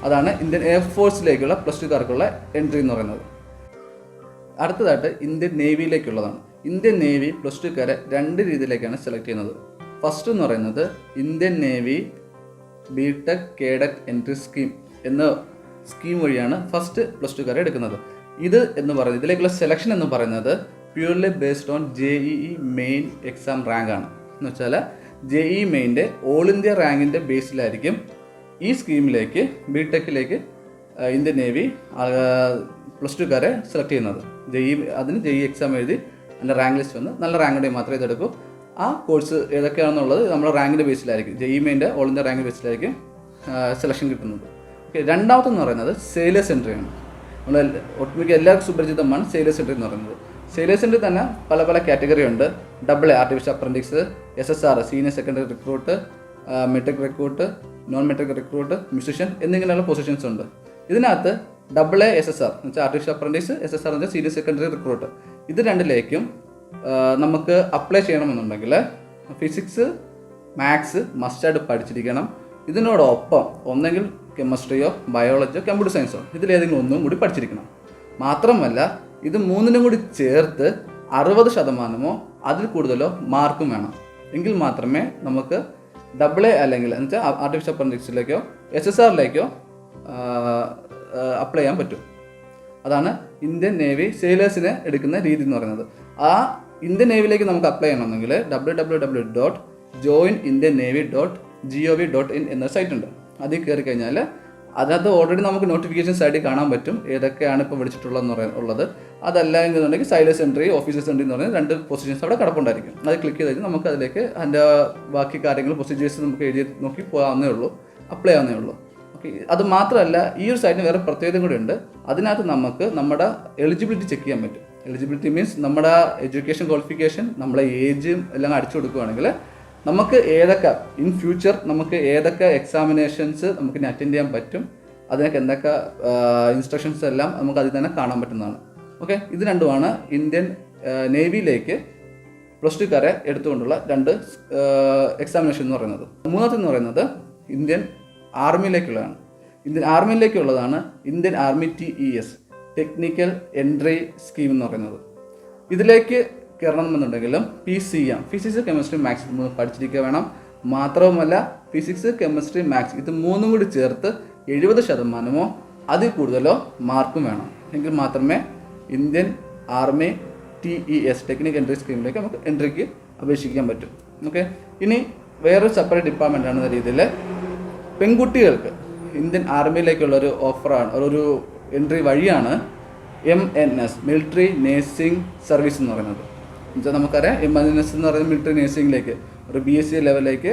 അതാണ് ഇന്ത്യൻ എയർഫോഴ്സിലേക്കുള്ള +2കാർക്കുള്ള എൻട്രി എന്ന് പറയുന്നത്. അടുത്തതായിട്ട് ഇന്ത്യൻ നേവിയിലേക്കുള്ളതാണ്. ഇന്ത്യൻ നേവി +2കാരെ 2 രീതിയിലേക്കാണ് സെലക്ട് ചെയ്യുന്നത്. ഫസ്റ്റ് എന്ന് പറയുന്നത് Indian navy BTech cadet entry scheme എന്ന സ്കീം വഴിയാണ് ഫസ്റ്റ് +2കാരെ എടുക്കുന്നത്. ഇത് എന്ന് പറയുന്നത് ഇതിലേക്കുള്ള സെലക്ഷൻ എന്ന് പറയുന്നത് purely based on JEE main exam rank ആണ്. എന്ന് വെച്ചാൽ JEE മെയിൻ്റെ ഓൾ ഇന്ത്യ റാങ്കിൻ്റെ ബേസിലായിരിക്കും ഈ സ്കീമിലേക്ക് BTechലേക്ക് ഇന്ത്യൻ നേവി +2കാരെ സെലക്ട് ചെയ്യുന്നത്. അതിന് JEE എക്സാം എഴുതി അതിൻ്റെ റാങ്ക് ലിസ്റ്റ് വന്ന് നല്ല റാങ്ക് മാത്രമേ ഇതെടുക്കൂ. ആ കോഴ്സ് ഏതൊക്കെയാണെന്നുള്ളത് നമ്മുടെ റാങ്കിൻ്റെ ബേസിലായിരിക്കും, JEE മെയിൻ്റെ ഓൾ ഇന്ത്യ റാങ്ക് ബേസിലായിരിക്കും സെലക്ഷൻ കിട്ടുന്നത്. ഓക്കെ, രണ്ടാമത്തെന്ന് പറയുന്നത് സെയിലേഴ്സ് എൻട്രി ആണ്. നമ്മൾ ഒട്ടുമിക്ക എല്ലാവർക്കും സുപരിചിതമാണ് സെയിലേഴ്സ് എൻട്രി എന്ന് പറയുന്നത്. സെയിലേഴ്സ് എൻട്രി തന്നെ പല പല കാറ്റഗറി ഉണ്ട്. AA artificial apprentice, SSR senior secondary recruit, metric recruit, non metric recruit, musician എന്നിങ്ങനെയുള്ള പൊസിഷൻസ് ഉണ്ട്. ഇതിനകത്ത് AA SSR എന്ന് വെച്ചാൽ ആർട്ടിഫിഷ്യൽ അപ്രന്റീസ്, SSR എന്ന് വെച്ചാൽ സീനിയർ സെക്കൻഡറി റിക്രൂട്ട്, ഇത് രണ്ടിലേക്കും നമുക്ക് അപ്ലൈ ചെയ്യണമെന്നുണ്ടെങ്കിൽ ഫിസിക്സ് മാത്സ് മസ്റ്റായിട്ട് പഠിച്ചിരിക്കണം. ഇതിനോടൊപ്പം ഒന്നെങ്കിൽ കെമിസ്ട്രിയോ ബയോളജിയോ കമ്പ്യൂട്ടർ സയൻസോ ഇതിലേതെങ്കിലും ഒന്നും കൂടി പഠിച്ചിരിക്കണം. മാത്രമല്ല ഇത് മൂന്നിനും കൂടി ചേർത്ത് 60% അതിൽ കൂടുതലോ മാർക്കും വേണം. എങ്കിൽ മാത്രമേ നമുക്ക് AA അല്ലെങ്കിൽ എന്ന് വെച്ചാൽ ആർട്ടിഫിഷ്യൽ അപ്രന്റീസിലേക്കോ SSRലേക്കോ അപ്ലൈ ചെയ്യാൻ പറ്റും. അതാണ് ഇന്ത്യൻ നേവി സെയിലേഴ്സിനെ എടുക്കുന്ന രീതി എന്ന് പറയുന്നത്. ആ ഇന്ത്യൻ നേവിയിലേക്ക് നമുക്ക് അപ്ലൈ ചെയ്യണമെങ്കിൽ www.joinindiannavy.gov.in എന്ന സൈറ്റ് ഉണ്ട്. അതിൽ കയറി കഴിഞ്ഞാൽ അതിനകത്ത് ഓൾറെഡി നമുക്ക് നോട്ടിഫിക്കേഷൻ സൈഡിൽ കാണാൻ പറ്റും ഏതൊക്കെയാണ് ഇപ്പോൾ വിളിച്ചിട്ടുള്ളത്. അതല്ല എന്നുണ്ടെങ്കിൽ സൈലേഴ്സ് എൻട്രി, ഓഫീസേഴ്സ് എൻട്രി എന്ന് പറയുന്ന 2 പൊസിഷൻസ് അവിടെ കിടപ്പുണ്ടായിരിക്കും. അത് ക്ലിക്ക് ചെയ്ത് നമുക്ക് അതിലേക്ക് അതിൻ്റെ ബാക്കി കാര്യങ്ങൾ പ്രൊസീജിയേഴ്സ് നമുക്ക് എഴുതി നോക്കി പോകാവുന്നേ ഉള്ളൂ, അപ്ലൈ ആവുന്നേ ഉള്ളൂ. ഓക്കെ, അത് മാത്രമല്ല ഈ ഒരു സൈറ്റിന് വേറെ പ്രത്യേകത കൂടി ഉണ്ട്. അതിനകത്ത് നമുക്ക് നമ്മുടെ എലിജിബിലിറ്റി ചെക്ക് ചെയ്യാൻ പറ്റും. എലിജിബിലിറ്റി മീൻസ് നമ്മുടെ എഡ്യൂക്കേഷൻ ക്വാളിഫിക്കേഷൻ, നമ്മളെ ഏജും എല്ലാം അടിച്ചു കൊടുക്കുകയാണെങ്കിൽ നമുക്ക് ഏതൊക്കെ ഇൻ ഫ്യൂച്ചർ നമുക്ക് ഏതൊക്കെ എക്സാമിനേഷൻസ് നമുക്ക് അറ്റൻഡ് ചെയ്യാൻ പറ്റും, അതിനൊക്കെ എന്തൊക്കെ ഇൻസ്ട്രക്ഷൻസ് എല്ലാം നമുക്ക് അതിൽ തന്നെ കാണാൻ പറ്റുന്നതാണ്. ഓക്കെ, ഇത് രണ്ടുമാണ് ഇന്ത്യൻ നേവിയിലേക്ക് +2കാരെ എടുത്തുകൊണ്ടുള്ള 2 എക്സാമിനേഷൻ എന്ന് പറയുന്നത്. മൂന്നാമത്തെ എന്ന് പറയുന്നത് ഇന്ത്യൻ ആർമിയിലേക്കുള്ളതാണ്. ഇന്ത്യൻ ആർമിയിലേക്കുള്ളതാണ് Indian army TES technical entry scheme എന്ന് പറയുന്നത്. ഇതിലേക്ക് കയറണമെന്നുണ്ടെങ്കിലും PCM ഫിസിക്സ് കെമിസ്ട്രി മാത്സ് പഠിച്ചിരിക്കുക വേണം. മാത്രവുമല്ല ഫിസിക്സ് കെമിസ്ട്രി മാത്സ് ഇത് മൂന്നും കൂടി ചേർത്ത് 70% അതിൽ കൂടുതലോ മാർക്കും വേണം. എങ്കിൽ മാത്രമേ Indian army TES technical entry സ്കീമിലേക്ക് നമുക്ക് എൻട്രിക്ക് അപേക്ഷിക്കാൻ പറ്റും. ഓക്കെ, ഇനി വേറൊരു സെപ്പറേറ്റ് ഡിപ്പാർട്ട്മെൻ്റ് ആണെന്ന രീതിയിൽ പെൺകുട്ടികൾക്ക് ഇന്ത്യൻ ആർമിയിലേക്കുള്ളൊരു ഓഫറാണ്, ഒരു എൻട്രി വഴിയാണ് MNS മിലിറ്ററി നേഴ്സിംഗ് സർവീസ് എന്ന് പറയുന്നത്. എന്നുവെച്ചാൽ നമുക്കറിയാം MNS എന്ന് പറയുന്നത് മിലിറ്ററി നേഴ്സിംഗിലേക്ക് ഒരു BSc ലെവലിലേക്ക്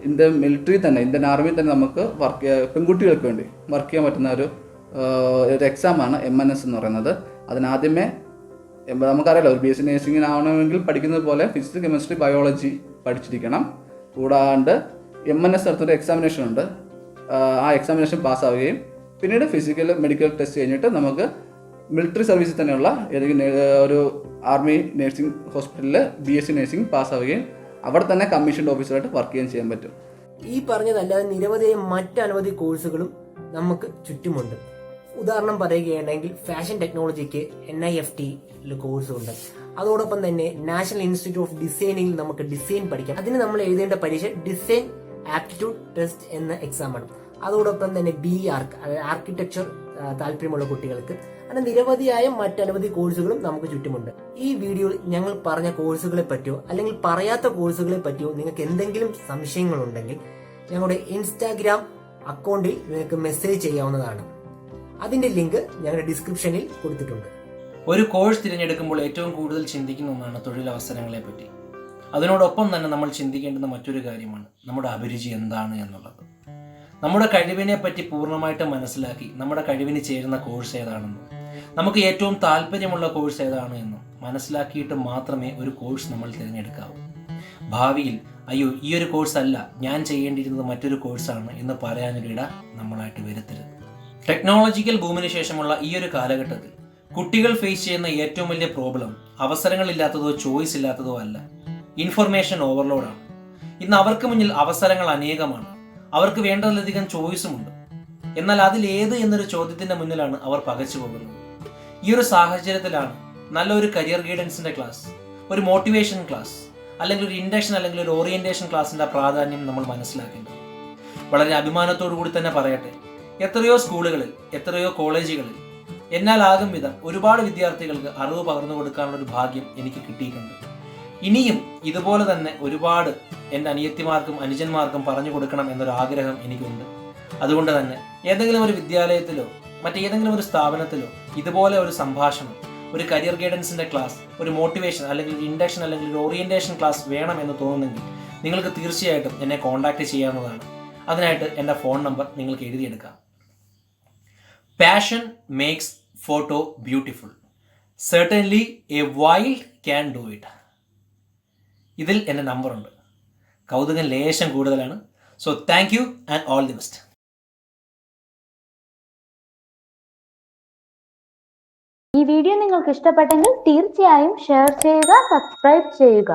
ഇന്ത്യൻ മിലിറ്ററി തന്നെ ഇന്ത്യൻ ആർമിയിൽ തന്നെ നമുക്ക് പെൺകുട്ടികൾക്ക് വേണ്ടി വർക്ക് ചെയ്യാൻ പറ്റുന്ന ഒരു എക്സാമാണ് MNS എന്ന് പറയുന്നത്. അതിനാദ്യമേ നമുക്കറിയാലോ ഒരു BSc നേഴ്സിംഗിനാവണമെങ്കിൽ പഠിക്കുന്നത് പോലെ ഫിസിക്സ് കെമിസ്ട്രി ബയോളജി പഠിച്ചിരിക്കണം. കൂടാണ്ട് MNS നടത്തുന്ന എക്സാമിനേഷൻ ഉണ്ട്. ആ എക്സാമിനേഷൻ പാസ്സാവുകയും പിന്നീട് ഫിസിക്കൽ മെഡിക്കൽ ടെസ്റ്റ് കഴിഞ്ഞിട്ട് നമുക്ക് മിലിറ്ററി സർവീസിൽ തന്നെയുള്ള ഏതെങ്കിലും ഒരു ആർമി നേഴ്സിംഗ് ഹോസ്പിറ്റലിൽ BSc നേഴ്സിംഗ് പാസ്സാവുകയും അവിടെ തന്നെ കമ്മീഷൻഡ് ഓഫീസറായിട്ട് വർക്ക് ചെയ്യാൻ പറ്റും. ഈ പറഞ്ഞതല്ലാതെ നിരവധി മറ്റനവധി കോഴ്സുകളും നമുക്ക് ചുറ്റുമുണ്ട്. ഉദാഹരണം പറയുകയാണെങ്കിൽ ഫാഷൻ ടെക്നോളജിക്ക് NIFT കോഴ്സുണ്ട്. അതോടൊപ്പം തന്നെ നാഷണൽ ഇൻസ്റ്റിറ്റ്യൂട്ട് ഓഫ് ഡിസൈനിൽ നമുക്ക് ഡിസൈൻ പഠിക്കാം. അതിന് നമ്മൾ എഴുതേണ്ട പരീക്ഷ ഡിസൈൻ ആപ്റ്റിറ്റ്യൂഡ് ടെസ്റ്റ് എന്ന എക്സാമാണ്. അതോടൊപ്പം തന്നെ BArch ആർക്കിടെക്ചർ താല്പര്യമുള്ള കുട്ടികൾക്ക് അങ്ങനെ നിരവധിയായ മറ്റനവധി കോഴ്സുകളും നമുക്ക് ചുറ്റുമുണ്ട്. ഈ വീഡിയോയിൽ ഞങ്ങൾ പറഞ്ഞ കോഴ്സുകളെ പറ്റിയോ അല്ലെങ്കിൽ പറയാത്ത കോഴ്സുകളെ പറ്റിയോ നിങ്ങൾക്ക് എന്തെങ്കിലും സംശയങ്ങളുണ്ടെങ്കിൽ ഞങ്ങളുടെ ഇൻസ്റ്റാഗ്രാം അക്കൗണ്ടിൽ നിങ്ങൾക്ക് മെസ്സേജ് ചെയ്യാവുന്നതാണ്. അതിന്റെ ലിങ്ക് ഞങ്ങളുടെ ഡിസ്ക്രിപ്ഷനിൽ കൊടുത്തിട്ടുണ്ട്. ഒരു കോഴ്സ് തിരഞ്ഞെടുക്കുമ്പോൾ ഏറ്റവും കൂടുതൽ ചിന്തിക്കുന്ന ഒന്നാണ് തൊഴിലവസരങ്ങളെ പറ്റി. അതിനോടൊപ്പം തന്നെ നമ്മൾ ചിന്തിക്കേണ്ടുന്ന മറ്റൊരു കാര്യമാണ് നമ്മുടെ അഭിരുചി എന്താണ് എന്നുള്ളത്. നമ്മുടെ കഴിവിനെ പറ്റി പൂർണ്ണമായിട്ട് മനസ്സിലാക്കി നമ്മുടെ കഴിവിന് ചേരുന്ന കോഴ്സ് ഏതാണെന്നും നമുക്ക് ഏറ്റവും താല്പര്യമുള്ള കോഴ്സ് ഏതാണ് എന്നും മനസ്സിലാക്കിയിട്ട് മാത്രമേ ഒരു കോഴ്സ് നമ്മൾ തിരഞ്ഞെടുക്കാവൂ. ഭാവിയിൽ അയ്യോ ഈ ഒരു കോഴ്സ് അല്ല ഞാൻ ചെയ്യേണ്ടിയിരുന്നത് മറ്റൊരു കോഴ്സാണ് എന്ന് പറയാനൊരിട നമ്മളായിട്ട് വരുത്തരുത്. ടെക്നോളജിക്കൽ ബൂമിന് ശേഷമുള്ള ഈ ഒരു കാലഘട്ടത്തിൽ കുട്ടികൾ ഫേസ് ചെയ്യുന്ന ഏറ്റവും വലിയ പ്രോബ്ലം അവസരങ്ങളില്ലാത്തതോ ചോയ്സ് ഇല്ലാത്തതോ അല്ല, ഇൻഫർമേഷൻ ഓവർലോഡാണ്. ഇന്ന് അവർക്ക് മുന്നിൽ അവസരങ്ങൾ അനേകമാണ്. അവർക്ക് വേണ്ടതിലധികം ചോയ്സുമുണ്ട്. എന്നാൽ അതിലേത് എന്നൊരു ചോദ്യത്തിന്റെ മുന്നിലാണ് അവർ പകച്ചു പോകുന്നത്. ഈ ഒരു സാഹചര്യത്തിലാണ് നല്ലൊരു കരിയർ ഗൈഡൻസിന്റെ ക്ലാസ്, ഒരു മോട്ടിവേഷൻ ക്ലാസ്, അല്ലെങ്കിൽ ഒരു ഇൻഡക്ഷൻ അല്ലെങ്കിൽ ഒരു ഓറിയന്റേഷൻ ക്ലാസിന്റെ പ്രാധാന്യം നമ്മൾ മനസ്സിലാക്കേണ്ടത്. വളരെ അഭിമാനത്തോടു കൂടി തന്നെ പറയട്ടെ, എത്രയോ സ്കൂളുകളിൽ, എത്രയോ കോളേജുകളിൽ എന്നാലാകും വിധം ഒരുപാട് വിദ്യാർത്ഥികൾക്ക് അറിവ് പകർന്നു കൊടുക്കാനുള്ള ഒരു ഭാഗ്യം എനിക്ക് കിട്ടിയിട്ടുണ്ട്. ഇനിയും ഇതുപോലെ തന്നെ ഒരുപാട് എൻ്റെ അനിയത്തിമാർക്കും അനുജന്മാർക്കും പറഞ്ഞു കൊടുക്കണം എന്നൊരു ആഗ്രഹം എനിക്കുണ്ട്. അതുകൊണ്ട് തന്നെ ഏതെങ്കിലും ഒരു വിദ്യാലയത്തിലോ മറ്റേതെങ്കിലും ഒരു സ്ഥാപനത്തിലോ ഇതുപോലെ ഒരു സംഭാഷണം, ഒരു കരിയർ ഗൈഡൻസിന്റെ ക്ലാസ്, ഒരു മോട്ടിവേഷൻ അല്ലെങ്കിൽ ഒരു ഇൻഡക്ഷൻ അല്ലെങ്കിൽ ഒരു ഓറിയന്റേഷൻ ക്ലാസ് വേണം എന്ന് തോന്നുന്നെങ്കിൽ നിങ്ങൾക്ക് തീർച്ചയായിട്ടും എന്നെ കോൺടാക്ട് ചെയ്യാവുന്നതാണ്. അതിനായിട്ട് എൻ്റെ ഫോൺ നമ്പർ നിങ്ങൾക്ക് എഴുതിയെടുക്കാം. Passion makes photo beautiful. Certainly a wild can do it. ഇതിൽ എൻ്റെ നമ്പറുണ്ട്. കൗതുകം ലേശം കൂടുതലാണ്. So thank you and all the best. ഈ വീഡിയോ നിങ്ങൾക്ക് ഇഷ്ടപ്പെട്ടെങ്കിൽ തീർച്ചയായും ഷെയർ ചെയ്യുക, സബ്സ്ക്രൈബ് ചെയ്യുക.